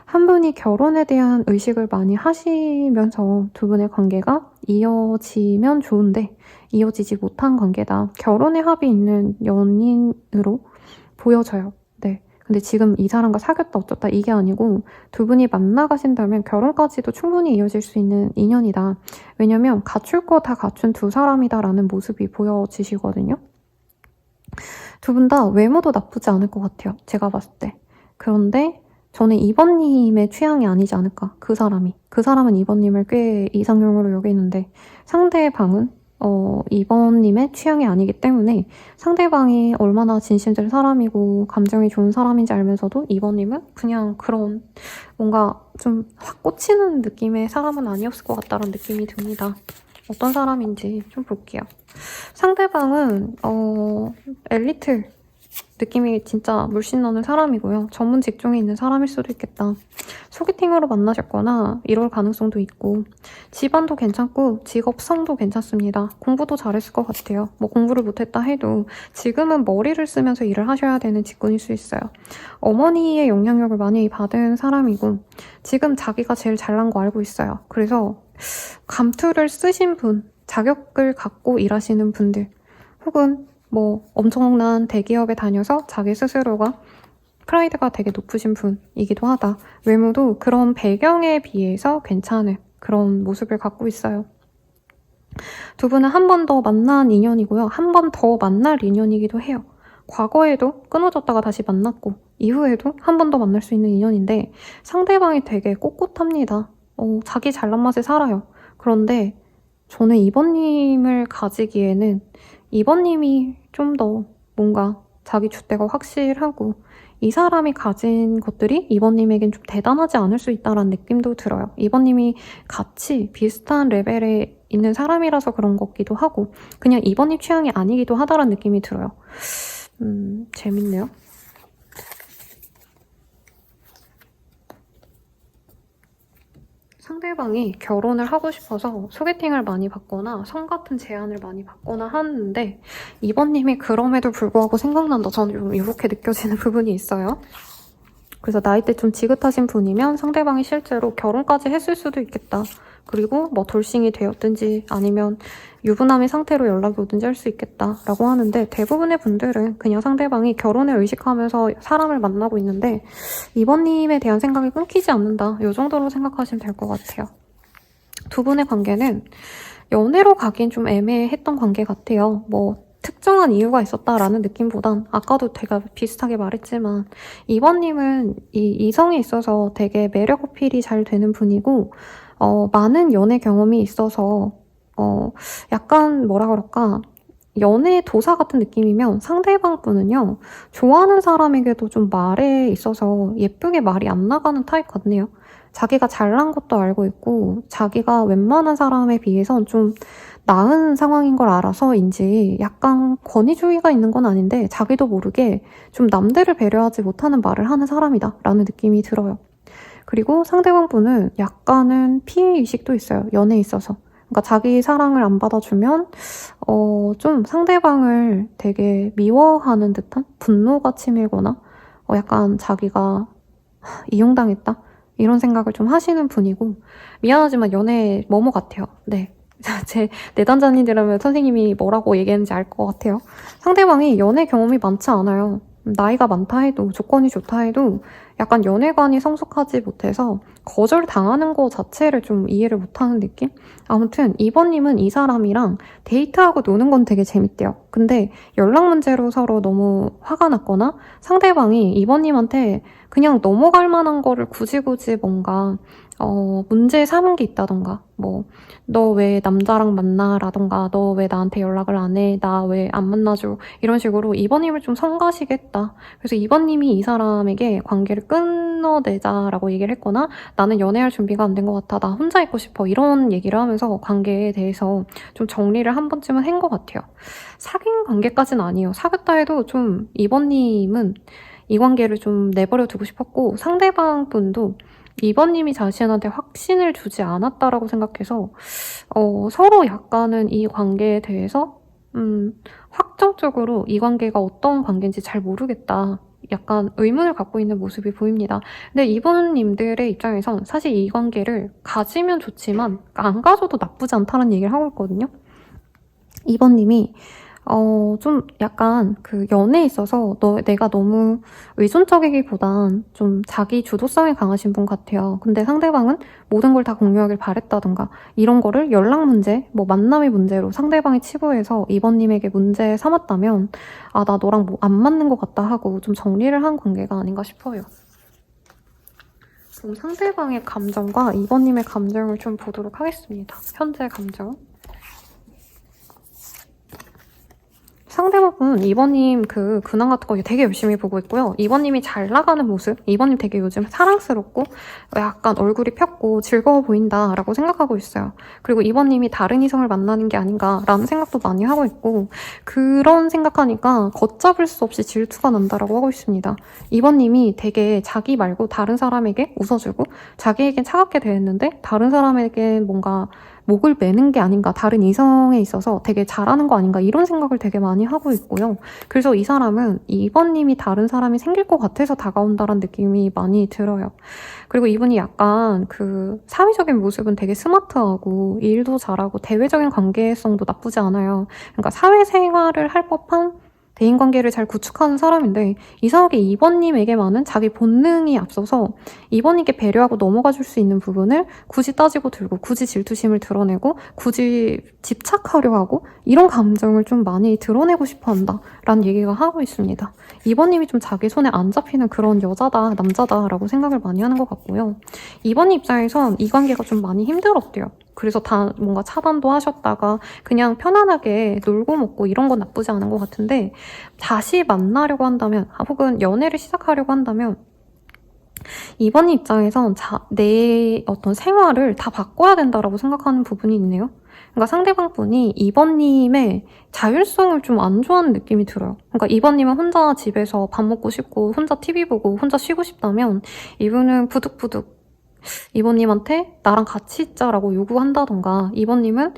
한 분이 결혼에 대한 의식을 많이 하시면서 두 분의 관계가 이어지면 좋은데 이어지지 못한 관계다. 결혼에 합이 있는 연인으로 보여져요. 네. 근데 지금 이 사람과 사귀었다 어쩌다 이게 아니고 두 분이 만나가신다면 결혼까지도 충분히 이어질 수 있는 인연이다. 왜냐면 갖출 거 다 갖춘 두 사람이다라는 모습이 보여지시거든요. 두 분 다 외모도 나쁘지 않을 것 같아요. 제가 봤을 때. 그런데 저는 이번님의 취향이 아니지 않을까. 그 사람은 이번님을 꽤 이상형으로 여기는데 상대방은 이번님의 취향이 아니기 때문에 상대방이 얼마나 진심될 사람이고 감정이 좋은 사람인지 알면서도 이번님은 그냥 그런 뭔가 좀 확 꽂히는 느낌의 사람은 아니었을 것 같다는 느낌이 듭니다. 어떤 사람인지 좀 볼게요. 상대방은 엘리트 느낌이 진짜 물씬 나는 사람이고요. 전문 직종에 있는 사람일 수도 있겠다. 소개팅으로 만나셨거나 이럴 가능성도 있고, 집안도 괜찮고 직업성도 괜찮습니다. 공부도 잘했을 것 같아요. 뭐 공부를 못했다 해도 지금은 머리를 쓰면서 일을 하셔야 되는 직군일 수 있어요. 어머니의 영향력을 많이 받은 사람이고 지금 자기가 제일 잘난 거 알고 있어요. 그래서 감투를 쓰신 분, 자격을 갖고 일하시는 분들, 혹은 뭐 엄청난 대기업에 다녀서 자기 스스로가 프라이드가 되게 높으신 분이기도 하다. 외모도 그런 배경에 비해서 괜찮은 그런 모습을 갖고 있어요. 두 분은 한 번 더 만난 인연이고요. 한 번 더 만날 인연이기도 해요. 과거에도 끊어졌다가 다시 만났고 이후에도 한 번 더 만날 수 있는 인연인데, 상대방이 되게 꼿꼿합니다. 자기 잘난 맛에 살아요. 그런데 저는 이번님을 가지기에는 이번님이 좀 더 뭔가 자기 줏대가 확실하고 이 사람이 가진 것들이 이번님에겐 좀 대단하지 않을 수 있다는 느낌도 들어요. 이번님이 같이 비슷한 레벨에 있는 사람이라서 그런 거기도 하고 그냥 이번님 취향이 아니기도 하다라는 느낌이 들어요. 재밌네요. 상대방이 결혼을 하고 싶어서 소개팅을 많이 받거나 성 같은 제안을 많이 받거나 하는데 이번님이 그럼에도 불구하고 생각난다. 저는 좀 이렇게 느껴지는 부분이 있어요. 그래서 나이대 좀 지긋하신 분이면 상대방이 실제로 결혼까지 했을 수도 있겠다. 그리고 뭐 돌싱이 되었든지 아니면 유부남의 상태로 연락이 오든지 할 수 있겠다라고 하는데, 대부분의 분들은 그냥 상대방이 결혼을 의식하면서 사람을 만나고 있는데 이번님에 대한 생각이 끊기지 않는다. 이 정도로 생각하시면 될 것 같아요. 두 분의 관계는 연애로 가긴 좀 애매했던 관계 같아요. 뭐 특정한 이유가 있었다라는 느낌보단 아까도 제가 비슷하게 말했지만 이번님은 이 이성에 있어서 되게 매력 어필이 잘 되는 분이고 많은 연애 경험이 있어서 약간 뭐라 그럴까, 연애 도사 같은 느낌이면 상대방 분은요 좋아하는 사람에게도 좀 말에 있어서 예쁘게 말이 안 나가는 타입 같네요. 자기가 잘난 것도 알고 있고 자기가 웬만한 사람에 비해선 좀 나은 상황인 걸 알아서인지 약간 권위주의가 있는 건 아닌데 자기도 모르게 좀 남들을 배려하지 못하는 말을 하는 사람이다 라는 느낌이 들어요. 그리고 상대방 분은 약간은 피해의식도 있어요. 연애에 있어서. 그러니까 자기 사랑을 안 받아주면 좀 상대방을 되게 미워하는 듯한 분노가 치밀거나 약간 자기가 이용당했다? 이런 생각을 좀 하시는 분이고 미안하지만 연애 뭐뭐 같아요. 네. 제 내담자님들이라면 선생님이 뭐라고 얘기했는지 알 것 같아요. 상대방이 연애 경험이 많지 않아요. 나이가 많다 해도 조건이 좋다 해도 약간 연애관이 성숙하지 못해서 거절당하는 거 자체를 좀 이해를 못하는 느낌? 아무튼 이번님은 이 사람이랑 데이트하고 노는 건 되게 재밌대요. 근데 연락 문제로 서로 너무 화가 났거나 상대방이 이번님한테 그냥 넘어갈 만한 거를 굳이 뭔가 문제 삼은 게 있다던가 너 왜 남자랑 만나? 라던가 너 왜 나한테 연락을 안 해? 나 왜 안 만나줘? 이런 식으로 이번님을 좀 성가시게 했다. 그래서 이번님이 이 사람에게 관계를 끊어내자라고 얘기를 했거나 나는 연애할 준비가 안 된 것 같아. 나 혼자 있고 싶어. 이런 얘기를 하면서 관계에 대해서 좀 정리를 한 번쯤은 한 것 같아요. 사귄 관계까지는 아니에요. 사귀었다 해도 좀 이번님은 이 관계를 좀 내버려 두고 싶었고 상대방 분도 이번님이 자신한테 확신을 주지 않았다라고 생각해서 서로 약간은 이 관계에 대해서 확정적으로 이 관계가 어떤 관계인지 잘 모르겠다. 약간 의문을 갖고 있는 모습이 보입니다. 근데 이번님들의 입장에선 사실 이 관계를 가지면 좋지만 안 가져도 나쁘지 않다는 얘기를 하고 있거든요. 이번님이 좀 약간 그 연애에 있어서 내가 너무 의존적이기보단 좀 자기 주도성이 강하신 분 같아요. 근데 상대방은 모든 걸 다 공유하길 바랬다던가 이런 거를 연락 문제, 만남의 문제로 상대방이 치부해서 이번님에게 문제 삼았다면 나 너랑 안 맞는 것 같다 하고 좀 정리를 한 관계가 아닌가 싶어요. 그럼 상대방의 감정과 이번님의 감정을 좀 보도록 하겠습니다. 현재 감정. 상대방은 이번님 그 근황 같은 거 되게 열심히 보고 있고요. 이번님이 잘 나가는 모습, 이번님 되게 요즘 사랑스럽고 약간 얼굴이 폈고 즐거워 보인다라고 생각하고 있어요. 그리고 이번님이 다른 이성을 만나는 게 아닌가라는 생각도 많이 하고 있고 그런 생각하니까 걷잡을 수 없이 질투가 난다라고 하고 있습니다. 이번님이 되게 자기 말고 다른 사람에게 웃어주고 자기에겐 차갑게 대했는데 다른 사람에게 뭔가 목을 매는 게 아닌가, 다른 이성에 있어서 되게 잘하는 거 아닌가 이런 생각을 되게 많이 하고 있고요. 그래서 이 사람은 이번님이 다른 사람이 생길 것 같아서 다가온다는 느낌이 많이 들어요. 그리고 이분이 약간 그 사회적인 모습은 되게 스마트하고 일도 잘하고 대외적인 관계성도 나쁘지 않아요. 그러니까 사회생활을 할 법한 대인관계를 잘 구축하는 사람인데 이상하게 이번님에게만은 자기 본능이 앞서서 이번님께 배려하고 넘어가 줄 수 있는 부분을 굳이 따지고 들고 굳이 질투심을 드러내고 굳이 집착하려 하고 이런 감정을 좀 많이 드러내고 싶어 한다 라는 얘기가 하고 있습니다. 이번님이 좀 자기 손에 안 잡히는 그런 여자다 남자다 라고 생각을 많이 하는 것 같고요. 이번님 입장에선 이 관계가 좀 많이 힘들었대요. 그래서 다 뭔가 차단도 하셨다가 그냥 편안하게 놀고 먹고 이런 건 나쁘지 않은 것 같은데 다시 만나려고 한다면 혹은 연애를 시작하려고 한다면 이번 입장에선 내 어떤 생활을 다 바꿔야 된다라고 생각하는 부분이 있네요. 그러니까 상대방 분이 이번님의 자율성을 좀 안 좋아하는 느낌이 들어요. 그러니까 이번님은 혼자 집에서 밥 먹고 싶고 혼자 TV 보고 혼자 쉬고 싶다면 이분은 부득부득 이번님한테 나랑 같이 있자라고 요구한다던가 이번님은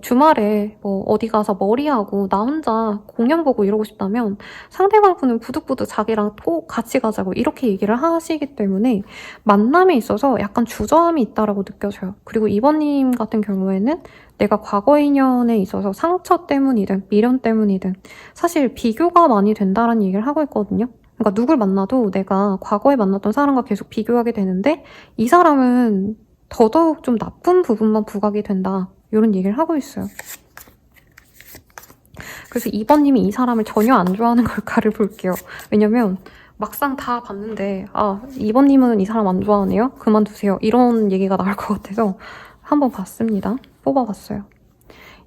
주말에 어디 가서 머리하고 나 혼자 공연 보고 이러고 싶다면 상대방 분은 부득부득 자기랑 꼭 같이 가자고 이렇게 얘기를 하시기 때문에 만남에 있어서 약간 주저함이 있다라고 느껴져요. 그리고 이번님 같은 경우에는 내가 과거 인연에 있어서 상처 때문이든 미련 때문이든 사실 비교가 많이 된다는 얘기를 하고 있거든요. 그러니까 누굴 만나도 내가 과거에 만났던 사람과 계속 비교하게 되는데 이 사람은 더더욱 좀 나쁜 부분만 부각이 된다. 이런 얘기를 하고 있어요. 그래서 이번님이 이 사람을 전혀 안 좋아하는 걸까를 볼게요. 왜냐면 막상 다 봤는데 이번님은 이 사람 안 좋아하네요? 그만두세요. 이런 얘기가 나올 것 같아서 한번 봤습니다. 뽑아봤어요.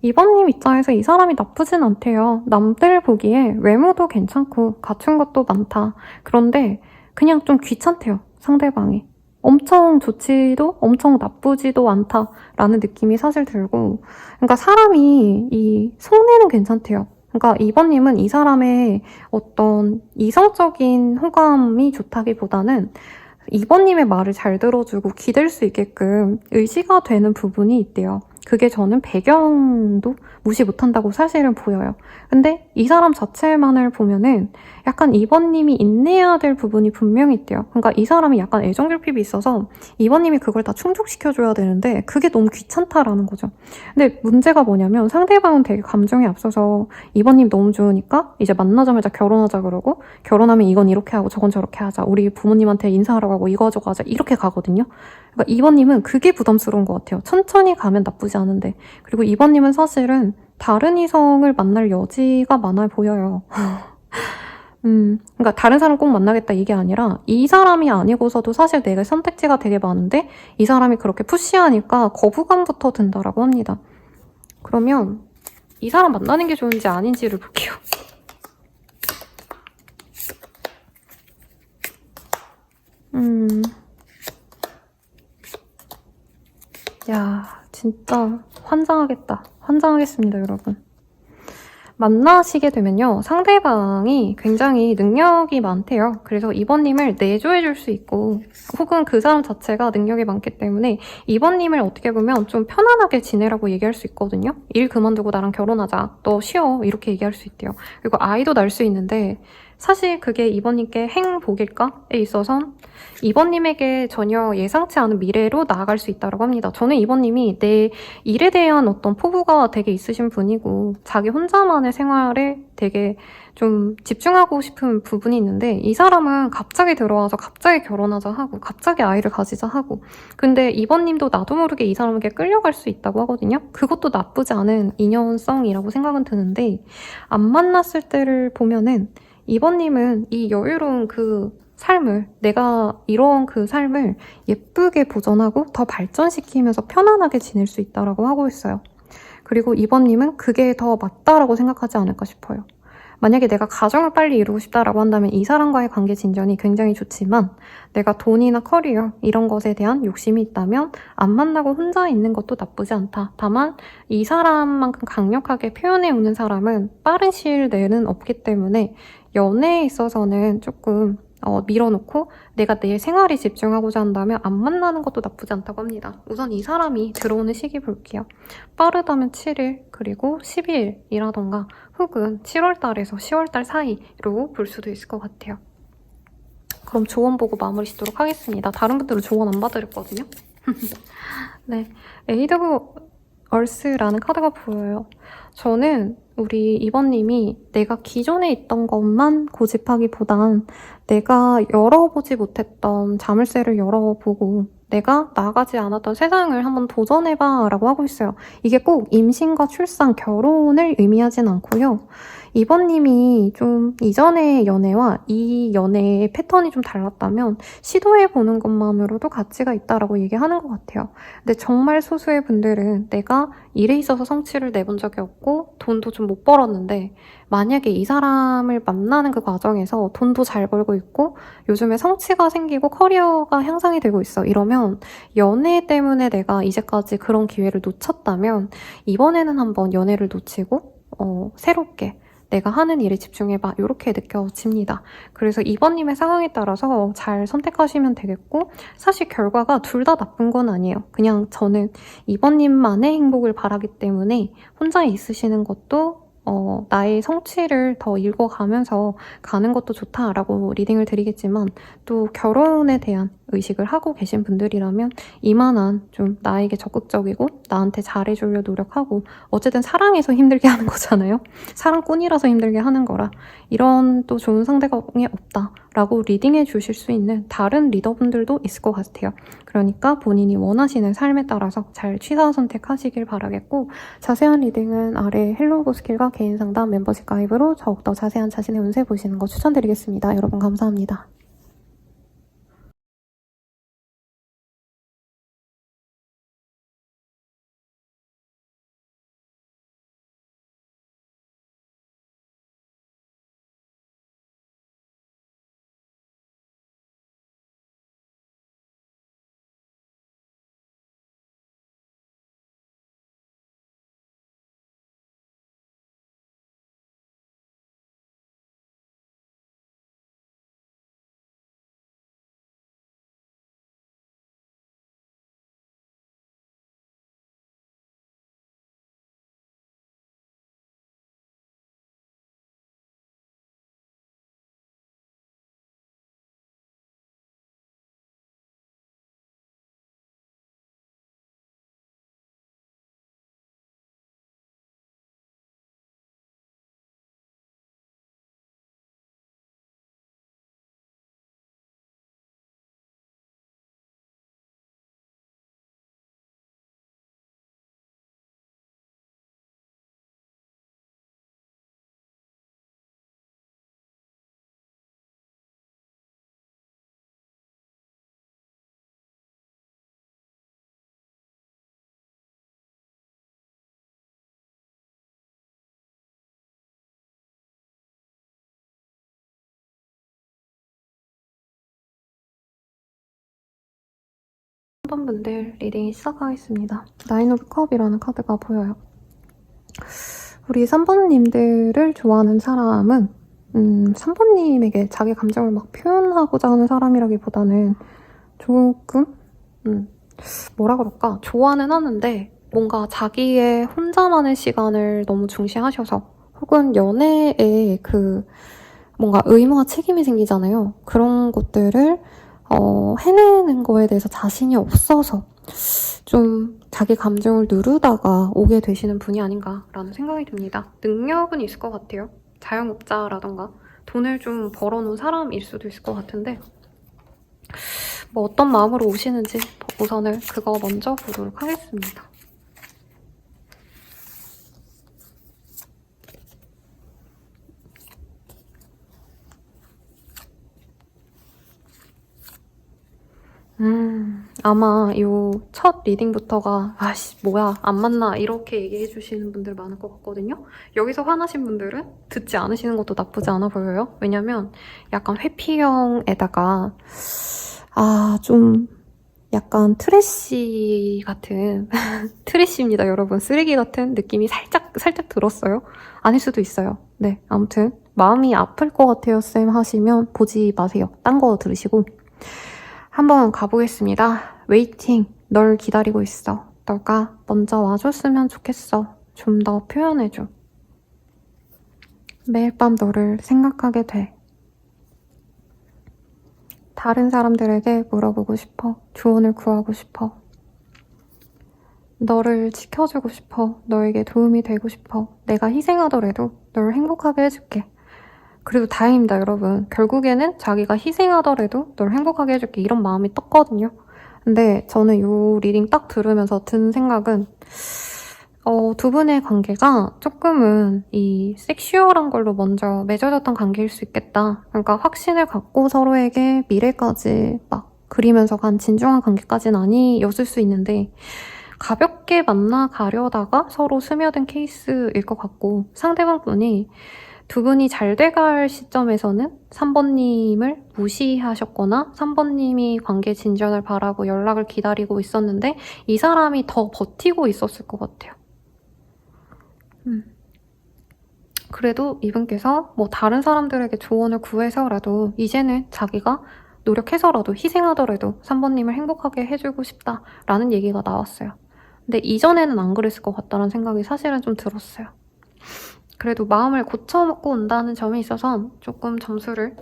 이번님 입장에서 이 사람이 나쁘진 않대요. 남들 보기에 외모도 괜찮고 갖춘 것도 많다. 그런데 그냥 좀 귀찮대요. 상대방이. 엄청 좋지도 엄청 나쁘지도 않다라는 느낌이 사실 들고, 그러니까 사람이 이 속내는 괜찮대요. 그러니까 이번님은 이 사람의 어떤 이성적인 호감이 좋다기보다는 이번님의 말을 잘 들어주고 기댈 수 있게끔 의지가 되는 부분이 있대요. 그게 저는 배경도 무시 못한다고 사실은 보여요. 근데 이 사람 자체만을 보면은 약간 이번님이 인내해야 될 부분이 분명히 있대요. 그러니까 이 사람이 약간 애정결핍이 있어서 이번님이 그걸 다 충족시켜줘야 되는데 그게 너무 귀찮다라는 거죠. 근데 문제가 뭐냐면 상대방은 되게 감정이 앞서서 이번님 너무 좋으니까 이제 만나자마자 결혼하자 그러고, 결혼하면 이건 이렇게 하고 저건 저렇게 하자, 우리 부모님한테 인사하러 가고 이거 저거 하자, 이렇게 가거든요. 그러니까 이번님은 그게 부담스러운 것 같아요. 천천히 가면 나쁘지 않은데. 그리고 이번님은 사실은 다른 이성을 만날 여지가 많아 보여요. 그러니까 다른 사람 꼭 만나겠다 이게 아니라 이 사람이 아니고서도 사실 내가 선택지가 되게 많은데 이 사람이 그렇게 푸시하니까 거부감부터 든다라고 합니다. 그러면 이 사람 만나는 게 좋은지 아닌지를 볼게요. 야, 진짜 환장하겠다. 환장하겠습니다, 여러분. 만나시게 되면요, 상대방이 굉장히 능력이 많대요. 그래서 이번님을 내조해줄 수 있고, 혹은 그 사람 자체가 능력이 많기 때문에 이번님을 어떻게 보면 좀 편안하게 지내라고 얘기할 수 있거든요. 일 그만두고 나랑 결혼하자, 너 쉬어, 이렇게 얘기할 수 있대요. 그리고 아이도 낳을 수 있는데 사실 그게 이번님께 행복일까에 있어선 이번님에게 전혀 예상치 않은 미래로 나아갈 수 있다고 합니다. 저는 이번님이 내 일에 대한 어떤 포부가 되게 있으신 분이고 자기 혼자만의 생활에 되게 좀 집중하고 싶은 부분이 있는데, 이 사람은 갑자기 들어와서 갑자기 결혼하자 하고 갑자기 아이를 가지자 하고, 근데 이번님도 나도 모르게 이 사람에게 끌려갈 수 있다고 하거든요. 그것도 나쁘지 않은 인연성이라고 생각은 드는데, 안 만났을 때를 보면은 이번님은 이 여유로운 그 삶을, 내가 이런 그 삶을 예쁘게 보존하고 더 발전시키면서 편안하게 지낼 수 있다고 하고 있어요. 그리고 이번님은 그게 더 맞다라고 생각하지 않을까 싶어요. 만약에 내가 가정을 빨리 이루고 싶다라고 한다면 이 사람과의 관계 진전이 굉장히 좋지만, 내가 돈이나 커리어 이런 것에 대한 욕심이 있다면 안 만나고 혼자 있는 것도 나쁘지 않다. 다만 이 사람만큼 강력하게 표현해오는 사람은 빠른 시일 내는 없기 때문에 연애에 있어서는 조금 밀어놓고 내가 내 생활에 집중하고자 한다면 안 만나는 것도 나쁘지 않다고 합니다. 우선 이 사람이 들어오는 시기 볼게요. 빠르다면 7일, 그리고 12일이라던가 혹은 7월달에서 10월달 사이로 볼 수도 있을 것 같아요. 그럼 조언 보고 마무리 짓도록 하겠습니다. 다른 분들은 조언 안 받으랬거든요. 네, 에이드 얼스라는 카드가 보여요. 저는 우리 이번님이 내가 기존에 있던 것만 고집하기보단 내가 열어보지 못했던 자물쇠를 열어보고 내가 나가지 않았던 세상을 한번 도전해봐 라고 하고 있어요. 이게 꼭 임신과 출산, 결혼을 의미하진 않고요. 이번님이 좀 이전의 연애와 이 연애의 패턴이 좀 달랐다면 시도해보는 것만으로도 가치가 있다라고 얘기하는 것 같아요. 근데 정말 소수의 분들은 내가 일에 있어서 성취를 내본 적이 없고 돈도 좀 못 벌었는데, 만약에 이 사람을 만나는 그 과정에서 돈도 잘 벌고 있고 요즘에 성취가 생기고 커리어가 향상이 되고 있어, 이러면 연애 때문에 내가 이제까지 그런 기회를 놓쳤다면 이번에는 한번 연애를 놓치고 새롭게 내가 하는 일에 집중해봐, 이렇게 느껴집니다. 그래서 이번님의 상황에 따라서 잘 선택하시면 되겠고, 사실 결과가 둘 다 나쁜 건 아니에요. 그냥 저는 이번님만의 행복을 바라기 때문에 혼자 있으시는 것도 나의 성취를 더 읽어가면서 가는 것도 좋다라고 리딩을 드리겠지만, 또 결혼에 대한 의식을 하고 계신 분들이라면 이만한 좀 나에게 적극적이고 나한테 잘해주려 노력하고, 어쨌든 사랑해서 힘들게 하는 거잖아요. 사랑꾼이라서 힘들게 하는 거라 이런 또 좋은 상대방이 없다라고 리딩해 주실 수 있는 다른 리더분들도 있을 것 같아요. 그러니까 본인이 원하시는 삶에 따라서 잘 취사 선택하시길 바라겠고, 자세한 리딩은 아래 헬로우 고스킬과 개인 상담 멤버십 가입으로 더욱더 자세한 자신의 운세 보시는 거 추천드리겠습니다. 여러분 감사합니다. 하셨던 분들 리딩 시작하겠습니다. 나인 오브 컵이라는 카드가 보여요. 우리 3번님들을 좋아하는 사람은 3번님에게 자기 감정을 막 표현하고자 하는 사람이라기보다는 조금 뭐라 그럴까? 좋아는 하는데 뭔가 자기의 혼자만의 시간을 너무 중시하셔서 혹은 연애에 뭔가 의무와 책임이 생기잖아요. 그런 것들을 해내는 거에 대해서 자신이 없어서 좀 자기 감정을 누르다가 오게 되시는 분이 아닌가라는 생각이 듭니다. 능력은 있을 것 같아요. 자영업자라던가 돈을 좀 벌어놓은 사람일 수도 있을 것 같은데 뭐 어떤 마음으로 오시는지 우선은 그거 먼저 보도록 하겠습니다. 아마 요 첫 리딩부터가 아씨 뭐야 안 맞나 이렇게 얘기해 주시는 분들 많을 것 같거든요. 여기서 화나신 분들은 듣지 않으시는 것도 나쁘지 않아 보여요. 왜냐면 약간 회피형에다가 좀 약간 트래시 같은 트래시입니다 여러분. 쓰레기 같은 느낌이 살짝 들었어요. 아닐 수도 있어요. 네, 아무튼 마음이 아플 것 같아요 쌤 하시면 보지 마세요. 딴 거 들으시고 한번 가보겠습니다. 웨이팅, 널 기다리고 있어. 너가 먼저 와줬으면 좋겠어. 좀 더 표현해줘. 매일 밤 너를 생각하게 돼. 다른 사람들에게 물어보고 싶어. 조언을 구하고 싶어. 너를 지켜주고 싶어. 너에게 도움이 되고 싶어. 내가 희생하더라도 널 행복하게 해줄게. 그리고 다행입니다 여러분. 결국에는 자기가 희생하더라도 널 행복하게 해줄게 이런 마음이 떴거든요. 근데 저는 이 리딩 딱 들으면서 든 생각은 두 분의 관계가 조금은 이 섹슈얼한 걸로 먼저 맺어졌던 관계일 수 있겠다. 그러니까 확신을 갖고 서로에게 미래까지 막 그리면서 간 진중한 관계까지는 아니었을 수 있는데 가볍게 만나가려다가 서로 스며든 케이스일 것 같고 상대방 분이 두 분이 잘 돼갈 시점에서는 3번님을 무시하셨거나 3번님이 관계 진전을 바라고 연락을 기다리고 있었는데 이 사람이 더 버티고 있었을 것 같아요. 그래도 이분께서 뭐 다른 사람들에게 조언을 구해서라도 이제는 자기가 노력해서라도 희생하더라도 3번님을 행복하게 해주고 싶다라는 얘기가 나왔어요. 근데 이전에는 안 그랬을 것 같다는 생각이 사실은 좀 들었어요. 그래도 마음을 고쳐먹고 온다는 점이 있어서 조금 점수를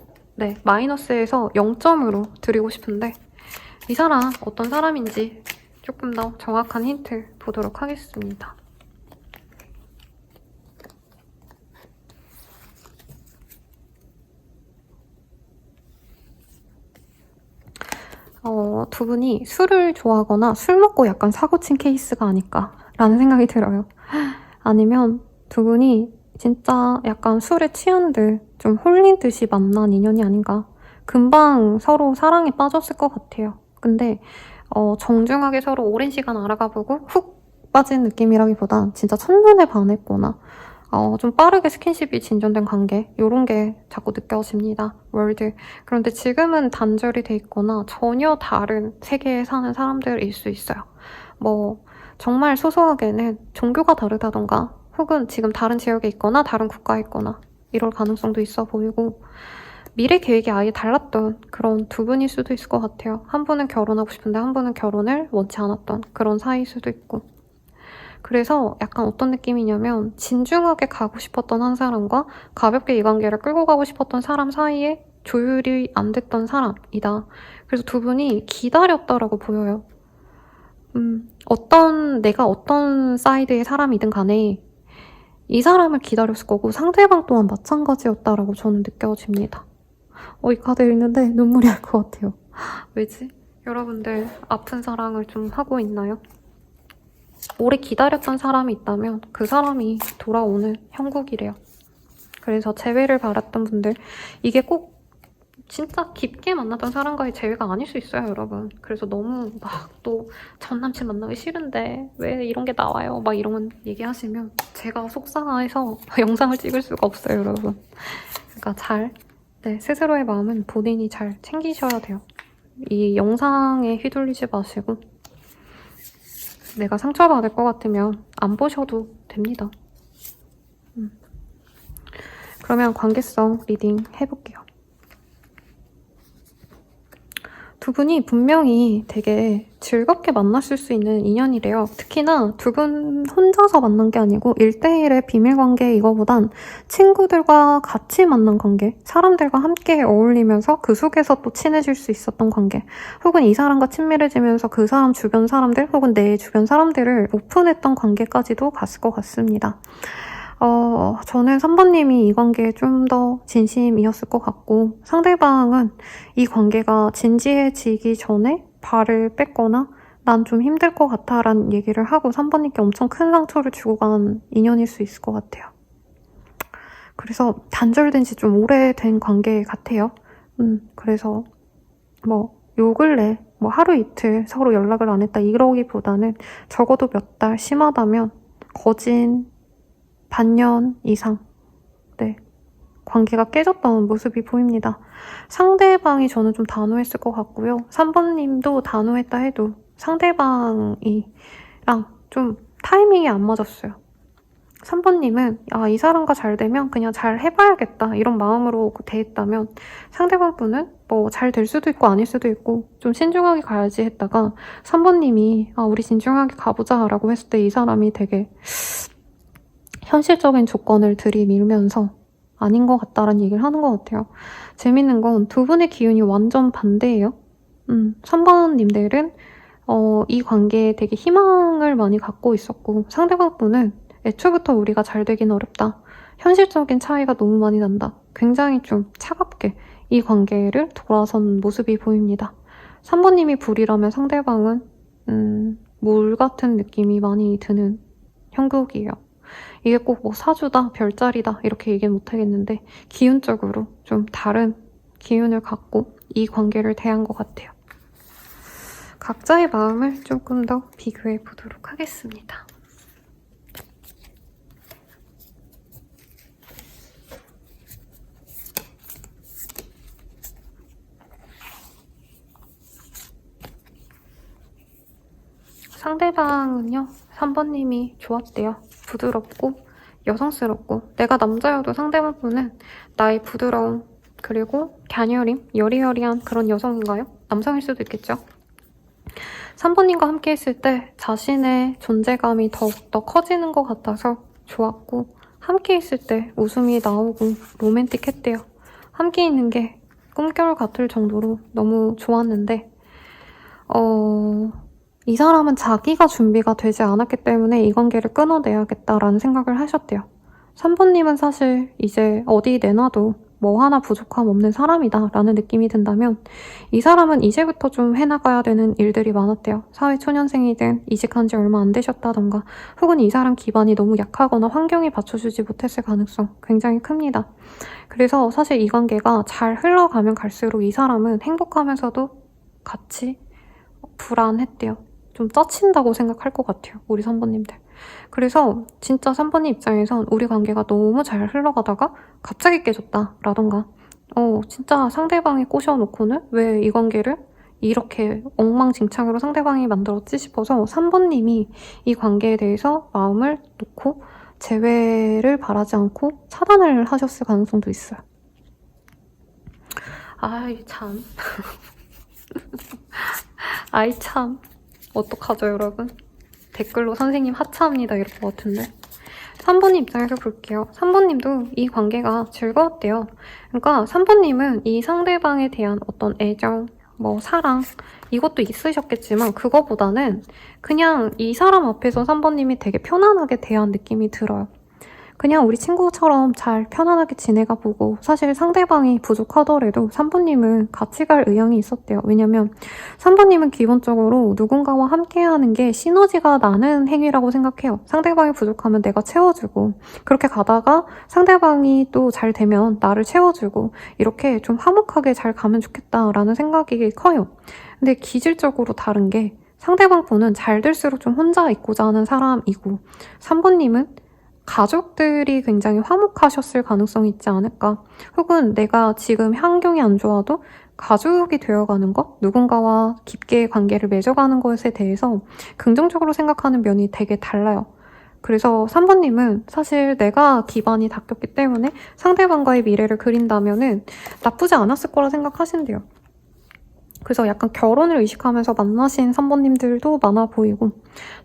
마이너스에서 0점으로 드리고 싶은데 이 사람 어떤 사람인지 조금 더 정확한 힌트 보도록 하겠습니다. 두 분이 술을 좋아하거나 술 먹고 약간 사고친 케이스가 아닐까라는 생각이 들어요. 아니면 두 분이 진짜 약간 술에 취한 듯 좀 홀린 듯이 만난 인연이 아닌가. 금방 서로 사랑에 빠졌을 것 같아요. 근데 정중하게 서로 오랜 시간 알아가보고 훅 빠진 느낌이라기보단 진짜 첫눈에 반했거나 좀 빠르게 스킨십이 진전된 관계 이런 게 자꾸 느껴집니다. 월드. 그런데 지금은 단절이 돼 있거나 전혀 다른 세계에 사는 사람들일 수 있어요. 뭐 정말 소소하게는 종교가 다르다던가 혹은 지금 다른 지역에 있거나 다른 국가에 있거나 이럴 가능성도 있어 보이고 미래 계획이 아예 달랐던 그런 두 분일 수도 있을 것 같아요. 한 분은 결혼하고 싶은데 한 분은 결혼을 원치 않았던 그런 사이일 수도 있고 그래서 약간 어떤 느낌이냐면 진중하게 가고 싶었던 한 사람과 가볍게 이 관계를 끌고 가고 싶었던 사람 사이에 조율이 안 됐던 사람이다. 그래서 두 분이 기다렸다라고 보여요. 내가 어떤 사이드의 사람이든 간에 이 사람을 기다렸을 거고 상대방 또한 마찬가지였다라고 저는 느껴집니다. 이 카드 읽는데 눈물이 날 것 같아요. 왜지? 여러분들 아픈 사랑을 좀 하고 있나요? 오래 기다렸던 사람이 있다면 그 사람이 돌아오는 형국이래요. 그래서 재회를 바랐던 분들 이게 꼭 진짜 깊게 만났던 사람과의 재회가 아닐 수 있어요, 여러분. 그래서 너무 막 또 전 남친 만나기 싫은데 왜 이런 게 나와요? 막 이런 얘기하시면 제가 속상해서 영상을 찍을 수가 없어요, 여러분. 그러니까 스스로의 마음은 본인이 잘 챙기셔야 돼요. 이 영상에 휘둘리지 마시고 내가 상처받을 것 같으면 안 보셔도 됩니다. 그러면 관계성 리딩 해볼게요. 두 분이 분명히 되게 즐겁게 만났을 수 있는 인연이래요. 특히나 두 분 혼자서 만난 게 아니고 1대1의 비밀관계 이거보단 친구들과 같이 만난 관계, 사람들과 함께 어울리면서 그 속에서 또 친해질 수 있었던 관계, 혹은 이 사람과 친밀해지면서 그 사람 주변 사람들 혹은 내 주변 사람들을 오픈했던 관계까지도 갔을 것 같습니다. 저는 3번님이 이 관계에 좀 더 진심이었을 것 같고, 상대방은 이 관계가 진지해지기 전에 발을 뺐거나 난 좀 힘들 것 같아 라는 얘기를 하고 3번님께 엄청 큰 상처를 주고 간 인연일 수 있을 것 같아요. 그래서 단절된 지 좀 오래된 관계 같아요. 그래서 요 근래 하루 이틀 서로 연락을 안 했다 이러기보다는 적어도 몇 달, 심하다면 거진 반년 이상 관계가 깨졌던 모습이 보입니다. 상대방이 저는 좀 단호했을 것 같고요. 3번님도 단호했다 해도 상대방이랑 좀 타이밍이 안 맞았어요. 3번님은 이 사람과 잘 되면 그냥 잘 해봐야겠다 이런 마음으로 대했다면, 상대방 분은 잘 될 수도 있고 아닐 수도 있고 좀 신중하게 가야지 했다가 3번님이 우리 신중하게 가보자 라고 했을 때 이 사람이 되게 현실적인 조건을 들이밀면서 아닌 것 같다라는 얘기를 하는 것 같아요. 재밌는 건 두 분의 기운이 완전 반대예요. 3번님들은 이 관계에 되게 희망을 많이 갖고 있었고, 상대방 분은 애초부터 우리가 잘 되긴 어렵다. 현실적인 차이가 너무 많이 난다. 굉장히 좀 차갑게 이 관계를 돌아선 모습이 보입니다. 3번님이 불이라면 상대방은 물 같은 느낌이 많이 드는 형국이에요. 이게 꼭 사주다, 별자리다 이렇게 얘기는 못하겠는데 기운적으로 좀 다른 기운을 갖고 이 관계를 대한 것 같아요. 각자의 마음을 조금 더 비교해 보도록 하겠습니다. 상대방은요, 3번님이 좋았대요. 부드럽고 여성스럽고, 내가 남자여도 상대방 분은 나의 부드러움 그리고 갸녀림, 여리여리한 그런 여성인가요? 남성일 수도 있겠죠. 3번님과 함께 했을 때 자신의 존재감이 더욱더 커지는 것 같아서 좋았고, 함께 있을 때 웃음이 나오고 로맨틱했대요. 함께 있는 게 꿈결 같을 정도로 너무 좋았는데 이 사람은 자기가 준비가 되지 않았기 때문에 이 관계를 끊어내야겠다라는 생각을 하셨대요. 3번님은 사실 이제 어디 내놔도 하나 부족함 없는 사람이다 라는 느낌이 든다면, 이 사람은 이제부터 좀 해나가야 되는 일들이 많았대요. 사회초년생이든 이직한 지 얼마 안 되셨다던가, 혹은 이 사람 기반이 너무 약하거나 환경이 받쳐주지 못했을 가능성 굉장히 큽니다. 그래서 사실 이 관계가 잘 흘러가면 갈수록 이 사람은 행복하면서도 같이 불안했대요. 좀 짜친다고 생각할 것 같아요, 우리 3번님들. 그래서 진짜 3번님 입장에선 우리 관계가 너무 잘 흘러가다가 갑자기 깨졌다 라던가, 진짜 상대방이 꼬셔놓고는 왜 이 관계를 이렇게 엉망진창으로 상대방이 만들었지 싶어서 3번님이 이 관계에 대해서 마음을 놓고 재회를 바라지 않고 차단을 하셨을 가능성도 있어요. 아이 참 아이 참 어떡하죠 여러분? 댓글로 선생님 하차합니다 이럴 것 같은데. 3번님 입장에서 볼게요. 3번님도 이 관계가 즐거웠대요. 그러니까 3번님은 이 상대방에 대한 어떤 애정, 사랑 이것도 있으셨겠지만 그거보다는 그냥 이 사람 앞에서 3번님이 되게 편안하게 대한 느낌이 들어요. 그냥 우리 친구처럼 잘 편안하게 지내가 보고, 사실 상대방이 부족하더라도 3번님은 같이 갈 의향이 있었대요. 왜냐면 3번님은 기본적으로 누군가와 함께하는 게 시너지가 나는 행위라고 생각해요. 상대방이 부족하면 내가 채워주고, 그렇게 가다가 상대방이 또 잘 되면 나를 채워주고, 이렇게 좀 화목하게 잘 가면 좋겠다라는 생각이 커요. 근데 기질적으로 다른 게, 상대방 분은 잘 될수록 좀 혼자 있고자 하는 사람이고, 3번님은 가족들이 굉장히 화목하셨을 가능성이 있지 않을까. 혹은 내가 지금 환경이 안 좋아도 가족이 되어가는 것, 누군가와 깊게 관계를 맺어가는 것에 대해서 긍정적으로 생각하는 면이 되게 달라요. 그래서 3번님은 사실 내가 기반이 닦였기 때문에 상대방과의 미래를 그린다면은 나쁘지 않았을 거라 생각하신대요. 그래서 약간 결혼을 의식하면서 만나신 3번님들도 많아 보이고,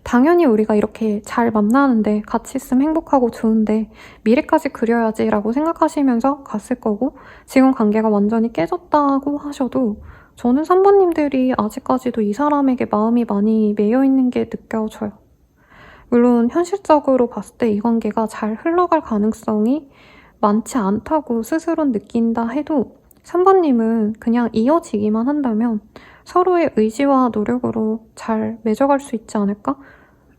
당연히 우리가 이렇게 잘 만나는데 같이 있으면 행복하고 좋은데 미래까지 그려야지 라고 생각하시면서 갔을 거고, 지금 관계가 완전히 깨졌다고 하셔도 저는 3번님들이 아직까지도 이 사람에게 마음이 많이 매여있는 게 느껴져요. 물론 현실적으로 봤을 때 이 관계가 잘 흘러갈 가능성이 많지 않다고 스스로는 느낀다 해도 3번님은 그냥 이어지기만 한다면 서로의 의지와 노력으로 잘 맺어갈 수 있지 않을까?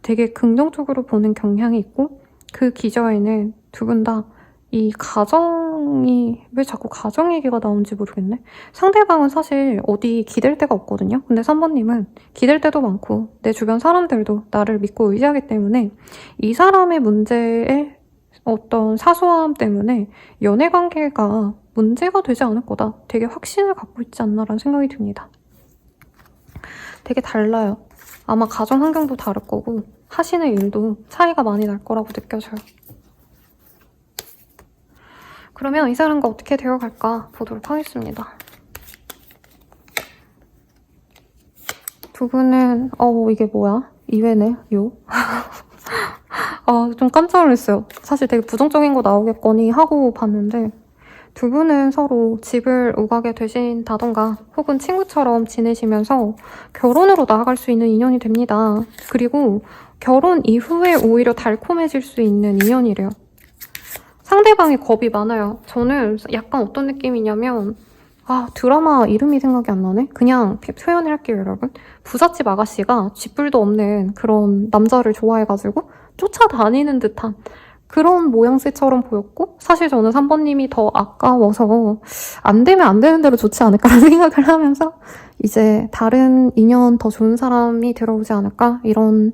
되게 긍정적으로 보는 경향이 있고, 그 기저에는 두 분 다 이 가정이, 왜 자꾸 가정 얘기가 나오는지 모르겠네. 상대방은 사실 어디 기댈 데가 없거든요. 근데 3번님은 기댈 데도 많고 내 주변 사람들도 나를 믿고 의지하기 때문에 이 사람의 문제에 어떤 사소함 때문에 연애 관계가 문제가 되지 않을 거다. 되게 확신을 갖고 있지 않나라는 생각이 듭니다. 되게 달라요. 아마 가정 환경도 다를 거고 하시는 일도 차이가 많이 날 거라고 느껴져요. 그러면 이 사람과 어떻게 되어갈까 보도록 하겠습니다. 두 분은 이게 뭐야? 2회네? 요? 좀 깜짝 놀랐어요. 사실 되게 부정적인 거 나오겠거니 하고 봤는데 두 분은 서로 집을 오가게 되신다던가 혹은 친구처럼 지내시면서 결혼으로 나아갈 수 있는 인연이 됩니다. 그리고 결혼 이후에 오히려 달콤해질 수 있는 인연이래요. 상대방이 겁이 많아요. 저는 약간 어떤 느낌이냐면 드라마 이름이 생각이 안 나네? 그냥 표현을 할게요, 여러분. 부잣집 아가씨가 쥐뿔도 없는 그런 남자를 좋아해가지고 쫓아다니는 듯한 그런 모양새처럼 보였고, 사실 저는 3번님이 더 아까워서 안 되면 안 되는 대로 좋지 않을까라는 생각을 하면서 이제 다른 인연 더 좋은 사람이 들어오지 않을까? 이런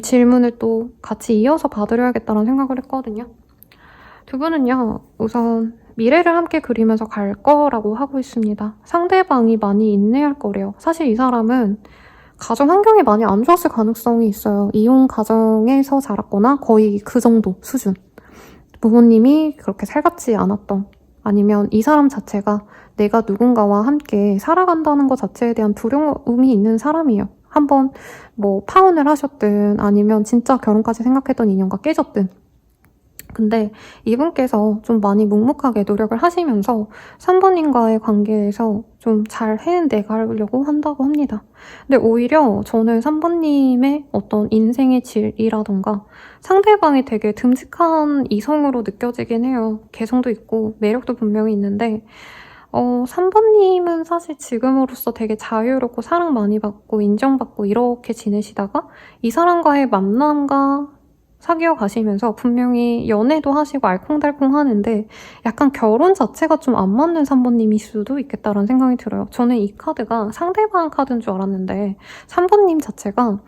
질문을 또 같이 이어서 받으려야겠다는 생각을 했거든요. 두 분은요, 우선 미래를 함께 그리면서 갈 거라고 하고 있습니다. 상대방이 많이 인내할 거래요. 사실 이 사람은 가정 환경이 많이 안 좋았을 가능성이 있어요. 이혼 가정에서 자랐거나 거의 그 정도 수준. 부모님이 그렇게 살갑지 않았던, 아니면 이 사람 자체가 내가 누군가와 함께 살아간다는 것 자체에 대한 두려움이 있는 사람이에요. 한번 파혼을 하셨든 아니면 진짜 결혼까지 생각했던 인연과 깨졌든. 근데 이분께서 좀 많이 묵묵하게 노력을 하시면서 3번님과의 관계에서 좀 잘 해내가려고 한다고 합니다. 근데 오히려 저는 3번님의 어떤 인생의 질이라던가 상대방이 되게 듬직한 이성으로 느껴지긴 해요. 개성도 있고 매력도 분명히 있는데 3번님은 사실 지금으로서 되게 자유롭고 사랑 많이 받고 인정받고 이렇게 지내시다가 이 사람과의 만남과 사귀어 가시면서 분명히 연애도 하시고 알콩달콩 하는데 약간 결혼 자체가 좀 안 맞는 3번님일 수도 있겠다라는 생각이 들어요. 저는 이 카드가 상대방 카드인 줄 알았는데 3번님 자체가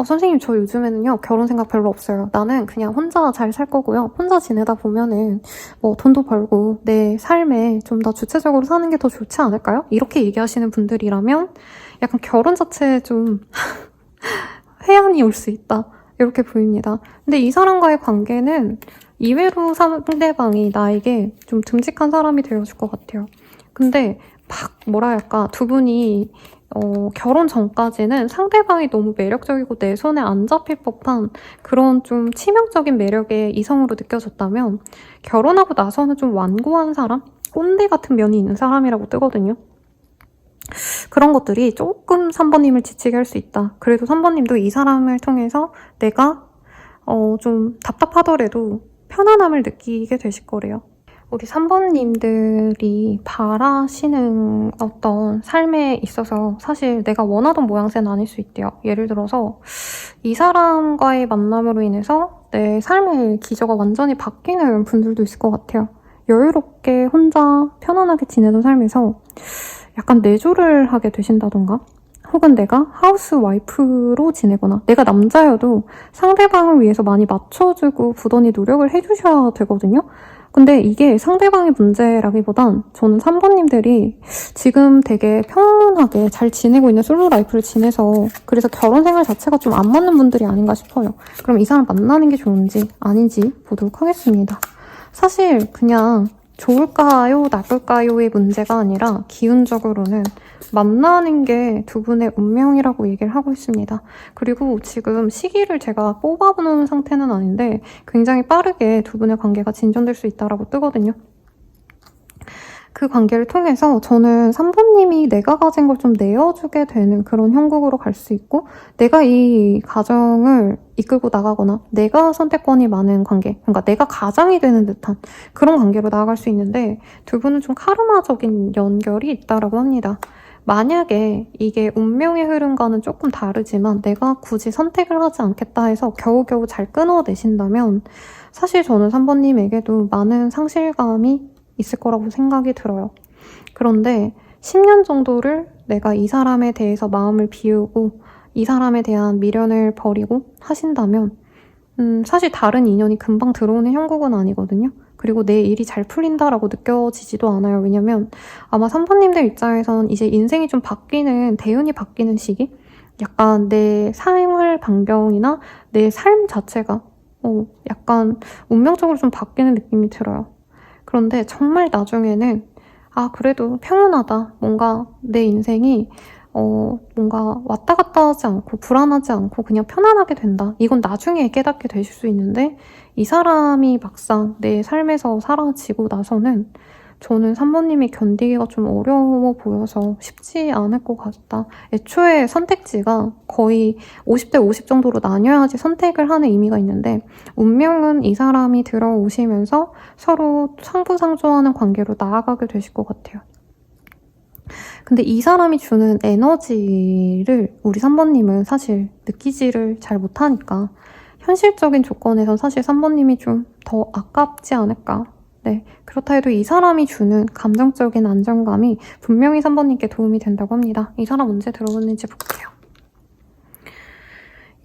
선생님 저 요즘에는요 결혼 생각 별로 없어요. 나는 그냥 혼자 잘 살 거고요. 혼자 지내다 보면은 돈도 벌고 내 삶에 좀 더 주체적으로 사는 게 더 좋지 않을까요? 이렇게 얘기하시는 분들이라면 약간 결혼 자체에 좀 회한이 올 수 있다. 이렇게 보입니다. 근데 이 사람과의 관계는 이외로 상대방이 나에게 좀 듬직한 사람이 되어줄 것 같아요. 근데 두 분이 결혼 전까지는 상대방이 너무 매력적이고 내 손에 안 잡힐 법한 그런 좀 치명적인 매력의 이성으로 느껴졌다면 결혼하고 나서는 좀 완고한 사람? 꼰대 같은 면이 있는 사람이라고 뜨거든요. 그런 것들이 조금 3번님을 지치게 할 수 있다. 그래도 3번님도 이 사람을 통해서 내가 좀 답답하더라도 편안함을 느끼게 되실 거래요. 우리 3번님들이 바라시는 어떤 삶에 있어서 사실 내가 원하던 모양새는 아닐 수 있대요. 예를 들어서 이 사람과의 만남으로 인해서 내 삶의 기저가 완전히 바뀌는 분들도 있을 것 같아요. 여유롭게 혼자 편안하게 지내던 삶에서 약간 내조를 하게 되신다던가 혹은 내가 하우스 와이프로 지내거나 내가 남자여도 상대방을 위해서 많이 맞춰주고 부단히 노력을 해주셔야 되거든요. 근데 이게 상대방의 문제라기보단 저는 3번님들이 지금 되게 평온하게 잘 지내고 있는 솔로 라이프를 지내서 그래서 결혼 생활 자체가 좀 안 맞는 분들이 아닌가 싶어요. 그럼 이 사람 만나는 게 좋은지 아닌지 보도록 하겠습니다. 사실 그냥 좋을까요, 나쁠까요의 문제가 아니라 기운적으로는 만나는 게 두 분의 운명이라고 얘기를 하고 있습니다. 그리고 지금 시기를 제가 뽑아놓은 상태는 아닌데 굉장히 빠르게 두 분의 관계가 진전될 수 있다라고 뜨거든요. 그 관계를 통해서 저는 3번님이 내가 가진 걸 좀 내어주게 되는 그런 형국으로 갈 수 있고 내가 이 가정을 이끌고 나가거나 내가 선택권이 많은 관계, 그러니까 내가 가장이 되는 듯한 그런 관계로 나아갈 수 있는데 두 분은 좀 카르마적인 연결이 있다라고 합니다. 만약에 이게 운명의 흐름과는 조금 다르지만 내가 굳이 선택을 하지 않겠다 해서 겨우겨우 잘 끊어내신다면 사실 저는 3번님에게도 많은 상실감이 있을 거라고 생각이 들어요. 그런데 10년 정도를 내가 이 사람에 대해서 마음을 비우고 이 사람에 대한 미련을 버리고 하신다면 사실 다른 인연이 금방 들어오는 형국은 아니거든요. 그리고 내 일이 잘 풀린다라고 느껴지지도 않아요. 왜냐면 아마 3번님들 입장에선 이제 인생이 좀 바뀌는, 대운이 바뀌는 시기? 약간 내 삶을 반경이나 내 삶 자체가 약간 운명적으로 좀 바뀌는 느낌이 들어요. 그런데 정말 나중에는 그래도 평온하다. 뭔가 내 인생이 뭔가 왔다 갔다 하지 않고 불안하지 않고 그냥 편안하게 된다. 이건 나중에 깨닫게 되실 수 있는데 이 사람이 막상 내 삶에서 사라지고 나서는 저는 3번님이 견디기가 좀 어려워 보여서 쉽지 않을 것 같다. 애초에 선택지가 거의 50대 50 정도로 나뉘어야지 선택을 하는 의미가 있는데 운명은 이 사람이 들어오시면서 서로 상부상조하는 관계로 나아가게 되실 것 같아요. 근데 이 사람이 주는 에너지를 우리 3번님은 사실 느끼지를 잘 못하니까 현실적인 조건에선 사실 3번님이 좀 더 아깝지 않을까. 네, 그렇다 해도 이 사람이 주는 감정적인 안정감이 분명히 3번님께 도움이 된다고 합니다. 이 사람 언제 들어오는지 볼게요.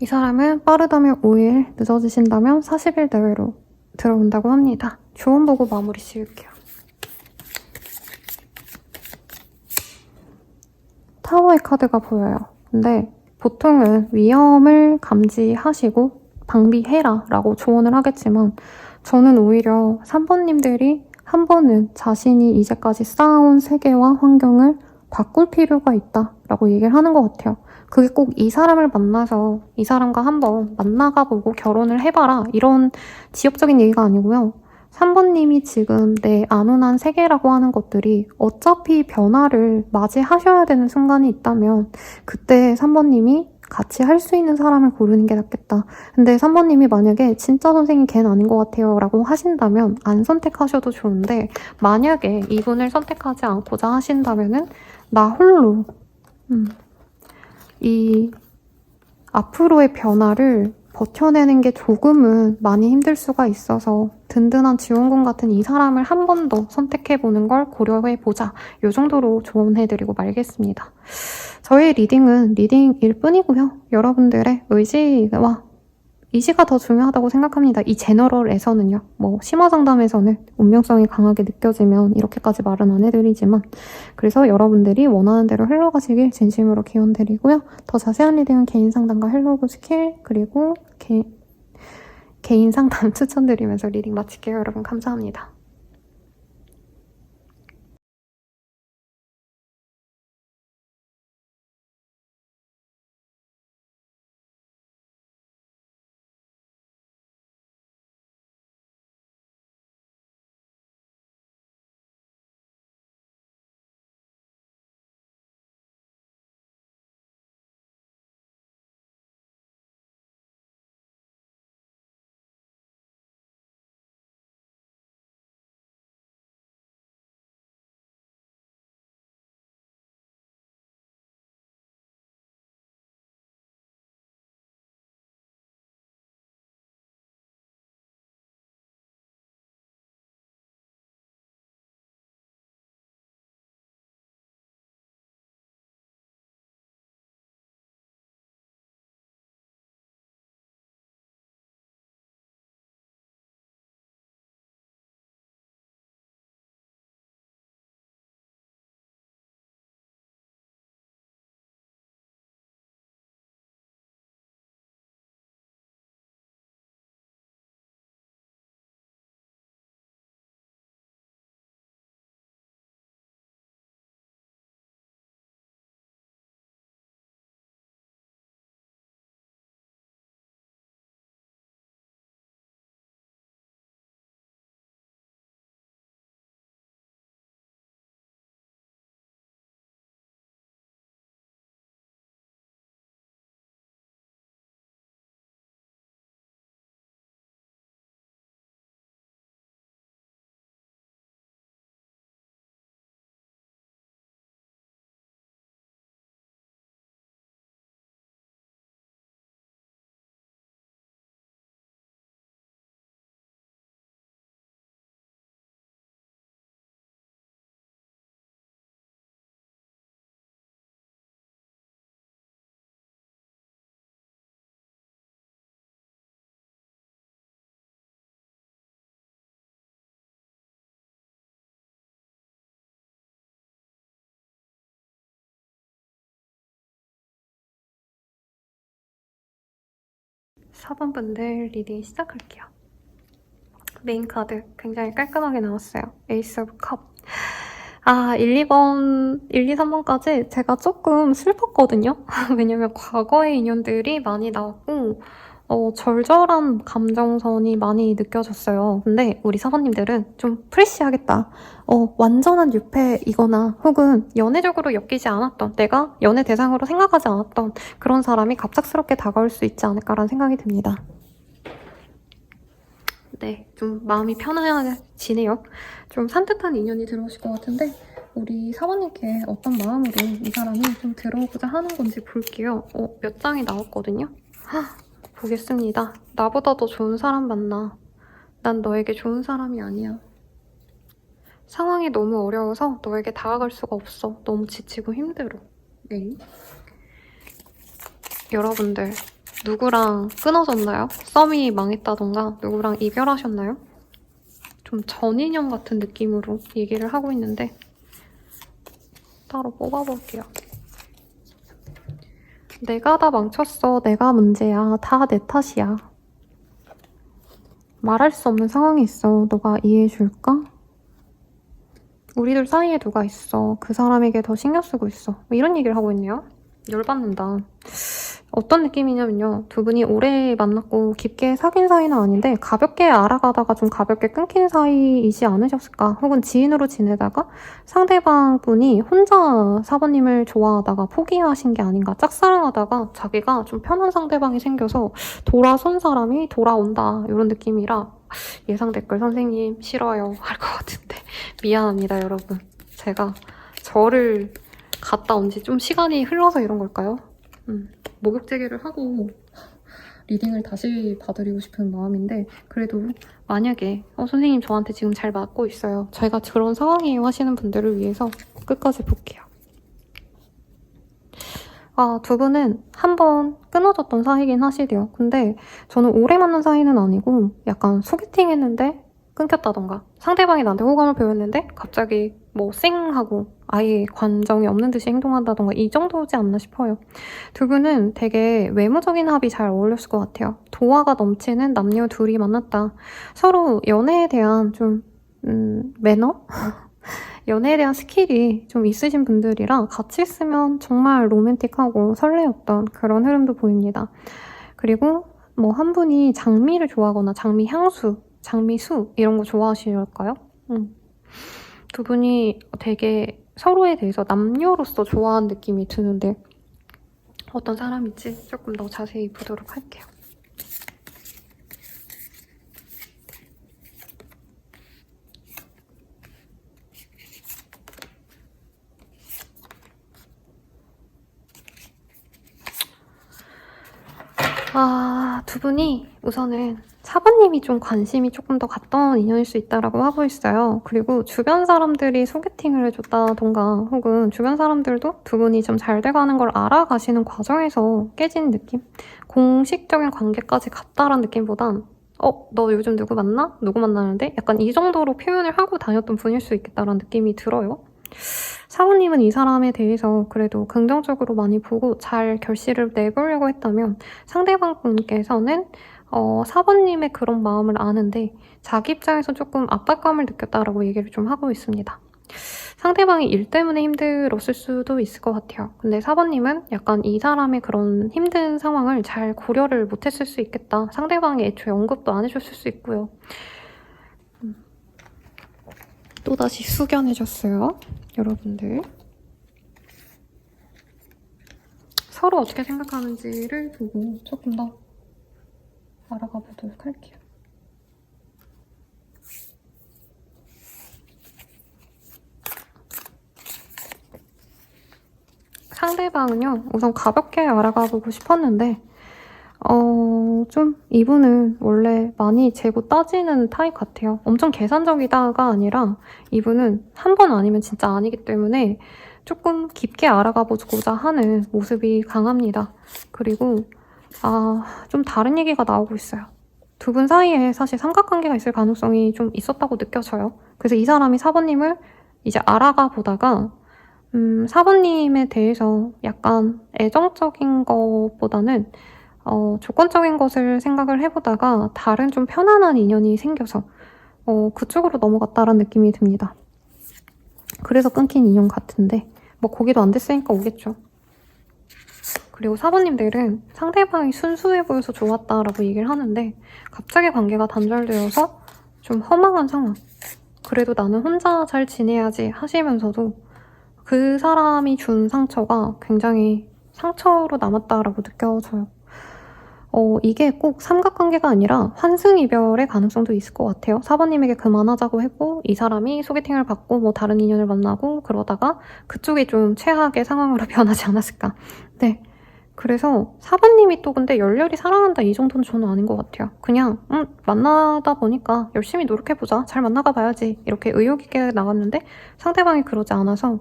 이 사람은 빠르다면 5일, 늦어지신다면 40일 내외로 들어온다고 합니다. 조언 보고 마무리 지을게요. 타워의 카드가 보여요. 근데 보통은 위험을 감지하시고 방비해라 라고 조언을 하겠지만 저는 오히려 3번님들이 한 번은 자신이 이제까지 쌓아온 세계와 환경을 바꿀 필요가 있다라고 얘기를 하는 것 같아요. 그게 꼭 이 사람을 만나서 이 사람과 한번 만나가보고 결혼을 해봐라 이런 지역적인 얘기가 아니고요. 3번님이 지금 내 안온한 세계라고 하는 것들이 어차피 변화를 맞이하셔야 되는 순간이 있다면 그때 3번님이 같이 할 수 있는 사람을 고르는 게 낫겠다. 근데 3번님이 만약에 진짜 선생님 걔는 아닌 것 같아요 라고 하신다면 안 선택하셔도 좋은데 만약에 이분을 선택하지 않고자 하신다면은 나 홀로 이 앞으로의 변화를 버텨내는 게 조금은 많이 힘들 수가 있어서 든든한 지원군 같은 이 사람을 한 번 더 선택해보는 걸 고려해보자. 이 정도로 조언해드리고 말겠습니다. 저의 리딩은 리딩일 뿐이고요. 여러분들의 의지가 더 중요하다고 생각합니다. 이 제너럴에서는요. 심화상담에서는 운명성이 강하게 느껴지면 이렇게까지 말은 안 해드리지만 그래서 여러분들이 원하는 대로 흘러가시길 진심으로 기원드리고요. 더 자세한 리딩은 개인 상담과 헬로우 스킬 그리고 개인 상담 추천드리면서 리딩 마칠게요. 여러분 감사합니다. 4번분들 리딩 시작할게요. 메인 카드 굉장히 깔끔하게 나왔어요. 에이스 오브 컵. 1, 2번, 1, 2, 3번까지 제가 조금 슬펐거든요. 왜냐면 과거의 인연들이 많이 나왔고 절절한 감정선이 많이 느껴졌어요. 근데 우리 사모님들은 좀 프레시하겠다. 완전한 유패이거나 혹은 연애적으로 엮이지 않았던, 내가 연애 대상으로 생각하지 않았던 그런 사람이 갑작스럽게 다가올 수 있지 않을까라는 생각이 듭니다. 네, 좀 마음이 편해지네요. 좀 산뜻한 인연이 들어오실 것 같은데 우리 사모님께 어떤 마음으로 이 사람이 좀 들어오고자 하는 건지 볼게요. 몇 장이 나왔거든요. 보겠습니다. 나보다 더 좋은 사람 만나. 난 너에게 좋은 사람이 아니야. 상황이 너무 어려워서 너에게 다가갈 수가 없어. 너무 지치고 힘들어. 네. 여러분들 누구랑 끊어졌나요? 썸이 망했다던가 누구랑 이별하셨나요? 좀 전인연 같은 느낌으로 얘기를 하고 있는데 따로 뽑아볼게요. 내가 다 망쳤어. 내가 문제야. 다 내 탓이야. 말할 수 없는 상황이 있어. 너가 이해해줄까? 우리들 사이에 누가 있어. 그 사람에게 더 신경 쓰고 있어. 이런 얘기를 하고 있네요. 열받는다. 어떤 느낌이냐면요. 두 분이 오래 만났고 깊게 사귄 사이는 아닌데 가볍게 알아가다가 좀 가볍게 끊긴 사이이지 않으셨을까? 혹은 지인으로 지내다가 상대방 분이 혼자 사모님을 좋아하다가 포기하신 게 아닌가? 짝사랑하다가 자기가 좀 편한 상대방이 생겨서 돌아선 사람이 돌아온다. 이런 느낌이라 예상 댓글 선생님 싫어요 할 것 같은데 미안합니다 여러분. 제가 저를 갔다 온 지 좀 시간이 흘러서 이런 걸까요? 목욕 재개를 하고 리딩을 다시 봐드리고 싶은 마음인데 그래도 만약에 선생님 저한테 지금 잘 맞고 있어요. 제가 그런 상황이에요 하시는 분들을 위해서 끝까지 볼게요. 두 분은 한 번 끊어졌던 사이긴 하시대요. 근데 저는 오래 만난 사이는 아니고 약간 소개팅 했는데 끊겼다던가 상대방이 나한테 호감을 보였는데 갑자기 뭐 쌩하고 아예 관정이 없는 듯이 행동한다던가 이 정도지 않나 싶어요. 두 분은 되게 외모적인 합이 잘 어울렸을 것 같아요. 도화가 넘치는 남녀 둘이 만났다. 서로 연애에 대한 좀 매너? 연애에 대한 스킬이 좀 있으신 분들이라 같이 있으면 정말 로맨틱하고 설레었던 그런 흐름도 보입니다. 그리고 뭐 한 분이 장미를 좋아하거나 장미 향수, 장미수 이런 거 좋아하실까요? 두 분이 되게 서로에 대해서 남녀로서 좋아하는 느낌이 드는데 어떤 사람일지 조금 더 자세히 보도록 할게요. 두 분이 우선은 사부님이 좀 관심이 조금 더 갔던 인연일 수 있다라고 하고 있어요. 그리고 주변 사람들이 소개팅을 해줬다던가 혹은 주변 사람들도 두 분이 좀 잘 돼가는 걸 알아가시는 과정에서 깨진 느낌? 공식적인 관계까지 갔다라는 느낌보단 너 요즘 누구 만나? 누구 만나는데? 약간 이 정도로 표현을 하고 다녔던 분일 수 있겠다라는 느낌이 들어요. 사모님은 이 사람에 대해서 그래도 긍정적으로 많이 보고 잘 결실을 내보려고 했다면 상대방 분께서는 사모님의 그런 마음을 아는데 자기 입장에서 조금 압박감을 느꼈다라고 얘기를 좀 하고 있습니다. 상대방이 일 때문에 힘들었을 수도 있을 것 같아요. 근데 사모님은 약간 이 사람의 그런 힘든 상황을 잘 고려를 못했을 수 있겠다. 상대방이 애초에 언급도 안 해줬을 수 있고요. 또다시 숙연해졌어요. 여러분들. 서로 어떻게 생각하는지를 보고 조금 더 알아가 보도록 할게요. 상대방은요, 우선 가볍게 알아가 보고 싶었는데 좀 이분은 원래 많이 재고 따지는 타입 같아요. 엄청 계산적이다가 아니라 이분은 한 번 아니면 진짜 아니기 때문에 조금 깊게 알아가 보고자 하는 모습이 강합니다. 그리고 좀 다른 얘기가 나오고 있어요. 두 분 사이에 사실 삼각관계가 있을 가능성이 좀 있었다고 느껴져요. 그래서 이 사람이 사부님을 이제 알아가 보다가 사부님에 대해서 약간 애정적인 것보다는 조건적인 것을 생각을 해보다가 다른 좀 편안한 인연이 생겨서 그쪽으로 넘어갔다라는 느낌이 듭니다. 그래서 끊긴 인연 같은데 뭐 거기도 안 됐으니까 오겠죠. 그리고 사부님들은 상대방이 순수해 보여서 좋았다라고 얘기를 하는데 갑자기 관계가 단절되어서 좀 허망한 상황. 그래도 나는 혼자 잘 지내야지 하시면서도 그 사람이 준 상처가 굉장히 상처로 남았다라고 느껴져요. 이게 꼭 삼각관계가 아니라 환승이별의 가능성도 있을 것 같아요. 사부님에게 그만하자고 했고 이 사람이 소개팅을 받고 뭐 다른 인연을 만나고 그러다가 그쪽이 좀 최악의 상황으로 변하지 않았을까. 네. 그래서 사부님이 또 근데 열렬히 사랑한다 이 정도는 저는 아닌 것 같아요. 그냥 만나다 보니까 열심히 노력해보자. 잘 만나가 봐야지. 이렇게 의욕 있게 나갔는데 상대방이 그러지 않아서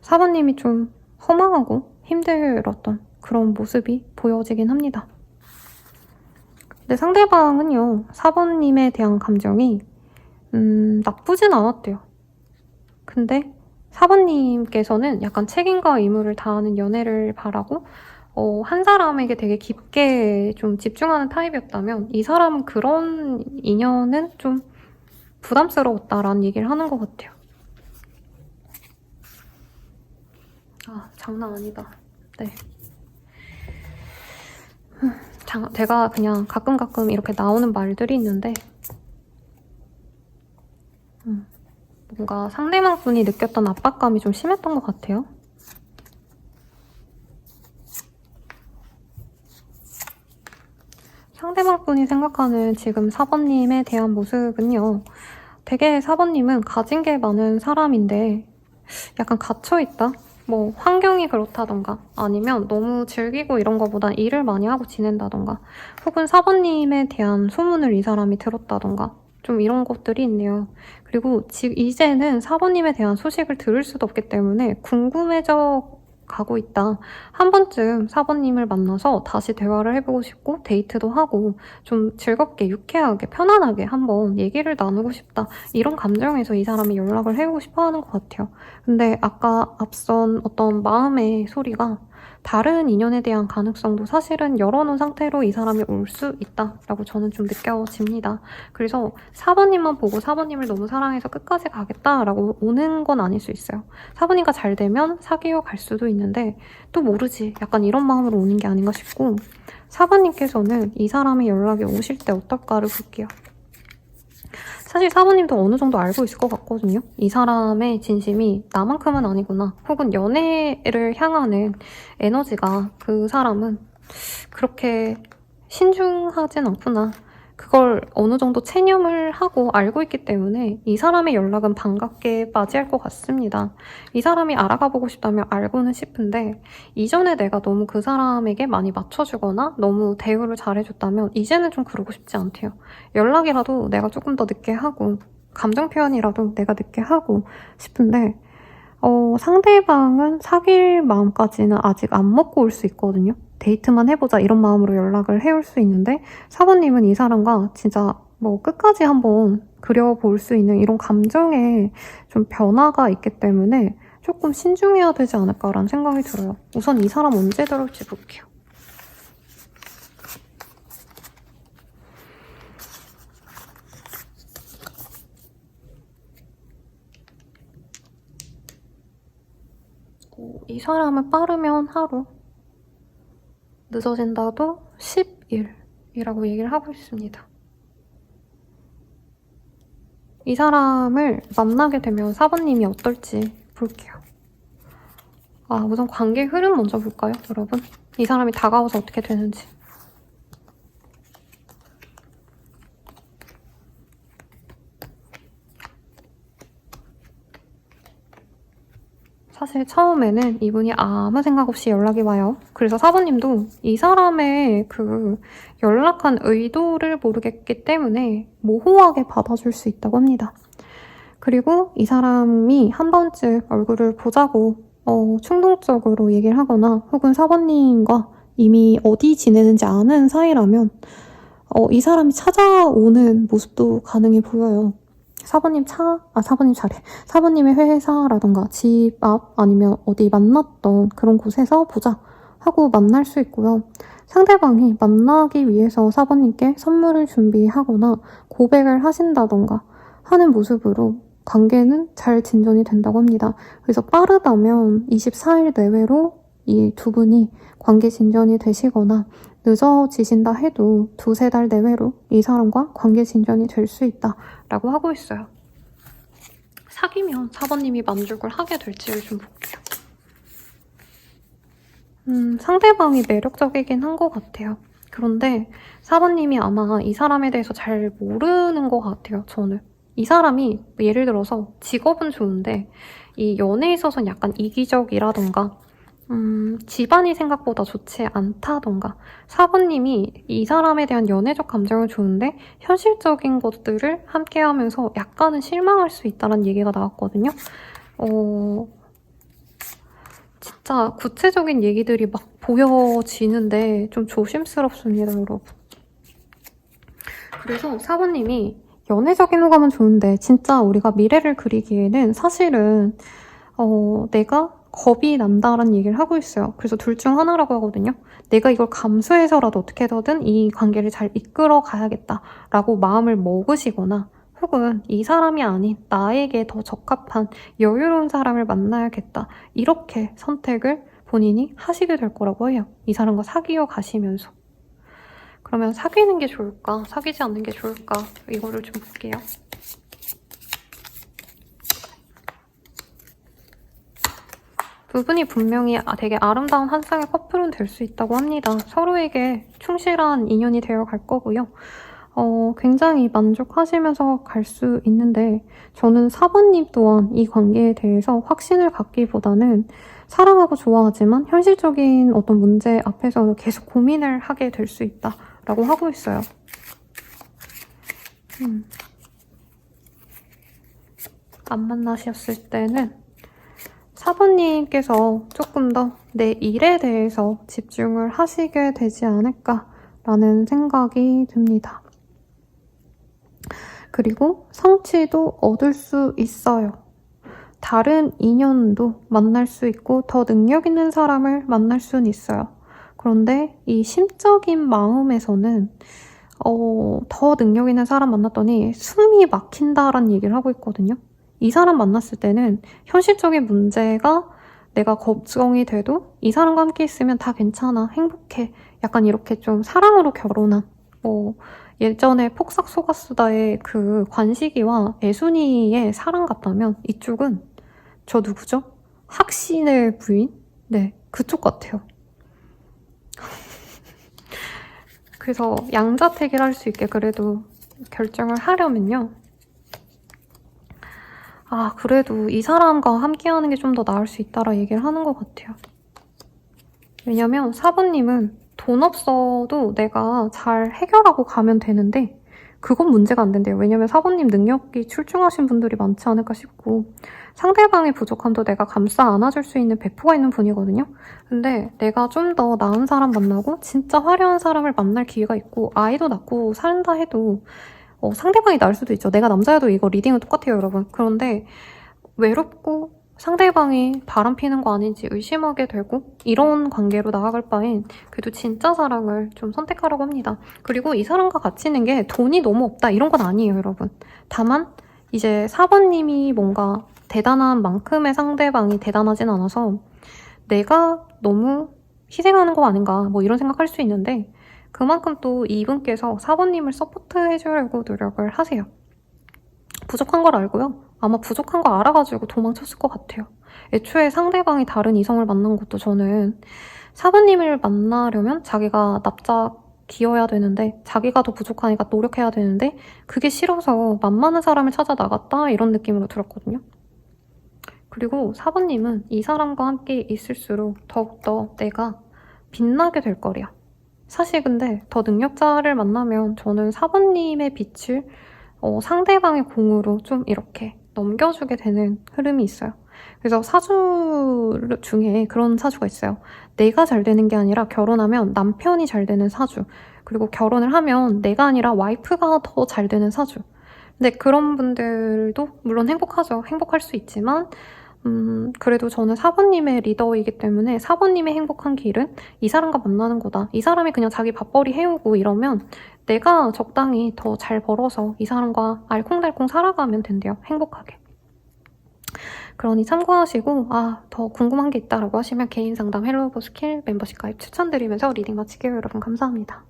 사부님이 좀 허망하고 힘들었던 그런 모습이 보여지긴 합니다. 근데 상대방은요, 사부님에 대한 감정이 나쁘진 않았대요. 근데 사부님께서는 약간 책임과 의무를 다하는 연애를 바라고 한 사람에게 되게 깊게 좀 집중하는 타입이었다면 이 사람은 그런 인연은 좀 부담스러웠다라는 얘기를 하는 것 같아요. 아, 장난 아니다. 네. 제가 그냥 가끔 이렇게 나오는 말들이 있는데 뭔가 상대방 분이 느꼈던 압박감이 좀 심했던 것 같아요. 상대방 분이 생각하는 지금 사번님에 대한 모습은요. 되게 사번님은 가진 게 많은 사람인데 약간 갇혀있다? 뭐 환경이 그렇다던가 아니면 너무 즐기고 이런 거보다 일을 많이 하고 지낸다던가 혹은 사번님에 대한 소문을 이 사람이 들었다던가 좀 이런 것들이 있네요. 그리고 이제는 사번님에 대한 소식을 들을 수도 없기 때문에 궁금해져 가고 있다. 한 번쯤 사번님을 만나서 다시 대화를 해보고 싶고 데이트도 하고 좀 즐겁게 유쾌하게 편안하게 한번 얘기를 나누고 싶다. 이런 감정에서 이 사람이 연락을 해보고 싶어 하는 것 같아요. 근데 아까 앞선 어떤 마음의 소리가 다른 인연에 대한 가능성도 사실은 열어놓은 상태로 이 사람이 올 수 있다라고 저는 좀 느껴집니다. 그래서 4번님만 보고 4번님을 너무 사랑해서 끝까지 가겠다라고 오는 건 아닐 수 있어요. 4번님과 잘 되면 사귀어 갈 수도 있는데 또 모르지. 약간 이런 마음으로 오는 게 아닌가 싶고 4번님께서는 이 사람의 연락이 오실 때 어떨까를 볼게요. 사실 사부님도 어느 정도 알고 있을 것 같거든요. 이 사람의 진심이 나만큼은 아니구나. 혹은 연애를 향하는 에너지가 그 사람은 그렇게 신중하진 않구나. 그걸 어느 정도 체념을 하고 알고 있기 때문에 이 사람의 연락은 반갑게 맞이할 것 같습니다. 이 사람이 알아가 보고 싶다면 알고는 싶은데 이전에 내가 너무 그 사람에게 많이 맞춰주거나 너무 대우를 잘해줬다면 이제는 좀 그러고 싶지 않대요. 연락이라도 내가 조금 더 늦게 하고 감정 표현이라도 내가 늦게 하고 싶은데 상대방은 사귈 마음까지는 아직 안 먹고 올 수 있거든요. 데이트만 해보자 이런 마음으로 연락을 해올 수 있는데 사부님은 이 사람과 진짜 뭐 끝까지 한번 그려볼 수 있는 이런 감정에 좀 변화가 있기 때문에 조금 신중해야 되지 않을까라는 생각이 들어요. 우선 이 사람 언제 들어올지 볼게요. 이 사람은 빠르면 하루, 늦어진다도 10일이라고 얘기를 하고 있습니다. 이 사람을 만나게 되면 사부님이 어떨지 볼게요. 우선 관계 흐름 먼저 볼까요, 여러분? 이 사람이 다가와서 어떻게 되는지. 사실 처음에는 이분이 아무 생각 없이 연락이 와요. 그래서 사부님도 이 사람의 그 연락한 의도를 모르겠기 때문에 모호하게 받아줄 수 있다고 합니다. 그리고 이 사람이 한 번쯤 얼굴을 보자고 충동적으로 얘기를 하거나 혹은 사부님과 이미 어디 지내는지 아는 사이라면 이 사람이 찾아오는 모습도 가능해 보여요. 사부님의 회사라던가 집 앞 아니면 어디 만났던 그런 곳에서 보자 하고 만날 수 있고요. 상대방이 만나기 위해서 4번님께 선물을 준비하거나 고백을 하신다던가 하는 모습으로 관계는 잘 진전이 된다고 합니다. 그래서 빠르다면 24일 내외로 이 두 분이 관계 진전이 되시거나 늦어지신다 해도 2-3달 내외로 이 사람과 관계 진전이 될 수 있다라고 하고 있어요. 사귀면 4번님이 만족을 하게 될지를 좀 볼게요. 상대방이 매력적이긴 한 것 같아요. 그런데 4번님이 아마 이 사람에 대해서 잘 모르는 것 같아요, 저는. 이 사람이 예를 들어서 직업은 좋은데 이 연애에 있어서는 약간 이기적이라던가 집안이 생각보다 좋지 않다던가 4번님이 이 사람에 대한 연애적 감정은 좋은데 현실적인 것들을 함께하면서 약간은 실망할 수 있다는 얘기가 나왔거든요. 진짜 구체적인 얘기들이 막 보여지는데 좀 조심스럽습니다, 여러분. 그래서 4번님이 연애적인 호감은 좋은데 진짜 우리가 미래를 그리기에는 사실은 내가 겁이 난다라는 얘기를 하고 있어요. 그래서 둘 중 하나라고 하거든요. 내가 이걸 감수해서라도 어떻게든 이 관계를 잘 이끌어 가야겠다라고 마음을 먹으시거나 혹은 이 사람이 아닌 나에게 더 적합한 여유로운 사람을 만나야겠다. 이렇게 선택을 본인이 하시게 될 거라고 해요. 이 사람과 사귀어 가시면서. 그러면 사귀는 게 좋을까? 사귀지 않는 게 좋을까? 이거를 좀 볼게요. 두 분이 분명히 되게 아름다운 한 쌍의 커플은 될 수 있다고 합니다. 서로에게 충실한 인연이 되어 갈 거고요. 굉장히 만족하시면서 갈 수 있는데 저는 4번님 또한 이 관계에 대해서 확신을 갖기보다는 사랑하고 좋아하지만 현실적인 어떤 문제 앞에서 계속 고민을 하게 될 수 있다라고 하고 있어요. 안 만나셨을 때는 4번님께서 조금 더 내 일에 대해서 집중을 하시게 되지 않을까라는 생각이 듭니다. 그리고 성취도 얻을 수 있어요. 다른 인연도 만날 수 있고 더 능력 있는 사람을 만날 수는 있어요. 그런데 이 심적인 마음에서는 더 능력 있는 사람 만났더니 숨이 막힌다라는 얘기를 하고 있거든요. 이 사람 만났을 때는 현실적인 문제가 내가 걱정이 돼도 이 사람과 함께 있으면 다 괜찮아, 행복해. 약간 이렇게 좀 사랑으로 결혼한 예전에 폭삭 속았수다의 그 관식이와 애순이의 사랑 같다면 이쪽은 저 누구죠? 학신의 부인? 네, 그쪽 같아요. 그래서 양자택일 할 수 있게 그래도 결정을 하려면요. 그래도 이 사람과 함께하는 게 좀 더 나을 수 있다라 얘기를 하는 것 같아요. 왜냐면 4번님은 돈 없어도 내가 잘 해결하고 가면 되는데 그건 문제가 안 된대요. 왜냐면 4번님 능력이 출중하신 분들이 많지 않을까 싶고 상대방의 부족함도 내가 감싸 안아줄 수 있는 배포가 있는 분이거든요. 근데 내가 좀 더 나은 사람 만나고 진짜 화려한 사람을 만날 기회가 있고 아이도 낳고 산다 해도 상대방이 나을 수도 있죠. 내가 남자여도 이거 리딩은 똑같아요, 여러분. 그런데 외롭고 상대방이 바람피는 거 아닌지 의심하게 되고 이런 관계로 나아갈 바엔 그래도 진짜 사랑을 좀 선택하라고 합니다. 그리고 이 사람과 같이 있는 게 돈이 너무 없다 이런 건 아니에요, 여러분. 다만 이제 4번님이 뭔가 대단한 만큼의 상대방이 대단하진 않아서 내가 너무 희생하는 거 아닌가 뭐 이런 생각할 수 있는데 그만큼 또 이분께서 4번님을 서포트해주려고 노력을 하세요. 부족한 걸 알고요. 아마 부족한 거 알아가지고 도망쳤을 것 같아요. 애초에 상대방이 다른 이성을 만난 것도 저는 4번님을 만나려면 자기가 납작기어야 되는데 자기가 더 부족하니까 노력해야 되는데 그게 싫어서 만만한 사람을 찾아 나갔다 이런 느낌으로 들었거든요. 그리고 4번님은 이 사람과 함께 있을수록 더욱더 내가 빛나게 될 거래요. 사실 근데 더 능력자를 만나면 저는 4번님의 빛을 상대방의 공으로 좀 이렇게 넘겨주게 되는 흐름이 있어요. 그래서 사주 중에 그런 사주가 있어요. 내가 잘 되는 게 아니라 결혼하면 남편이 잘 되는 사주. 그리고 결혼을 하면 내가 아니라 와이프가 더 잘 되는 사주. 근데 그런 분들도 물론 행복하죠. 행복할 수 있지만 그래도 저는 사부님의 리더이기 때문에 사부님의 행복한 길은 이 사람과 만나는 거다. 이 사람이 그냥 자기 밥벌이 해오고 이러면 내가 적당히 더 잘 벌어서 이 사람과 알콩달콩 살아가면 된대요. 행복하게. 그러니 참고하시고 더 궁금한 게 있다라고 하시면 개인 상담 헬로우버스킬 멤버십 가입 추천드리면서 리딩 마칠게요. 여러분 감사합니다.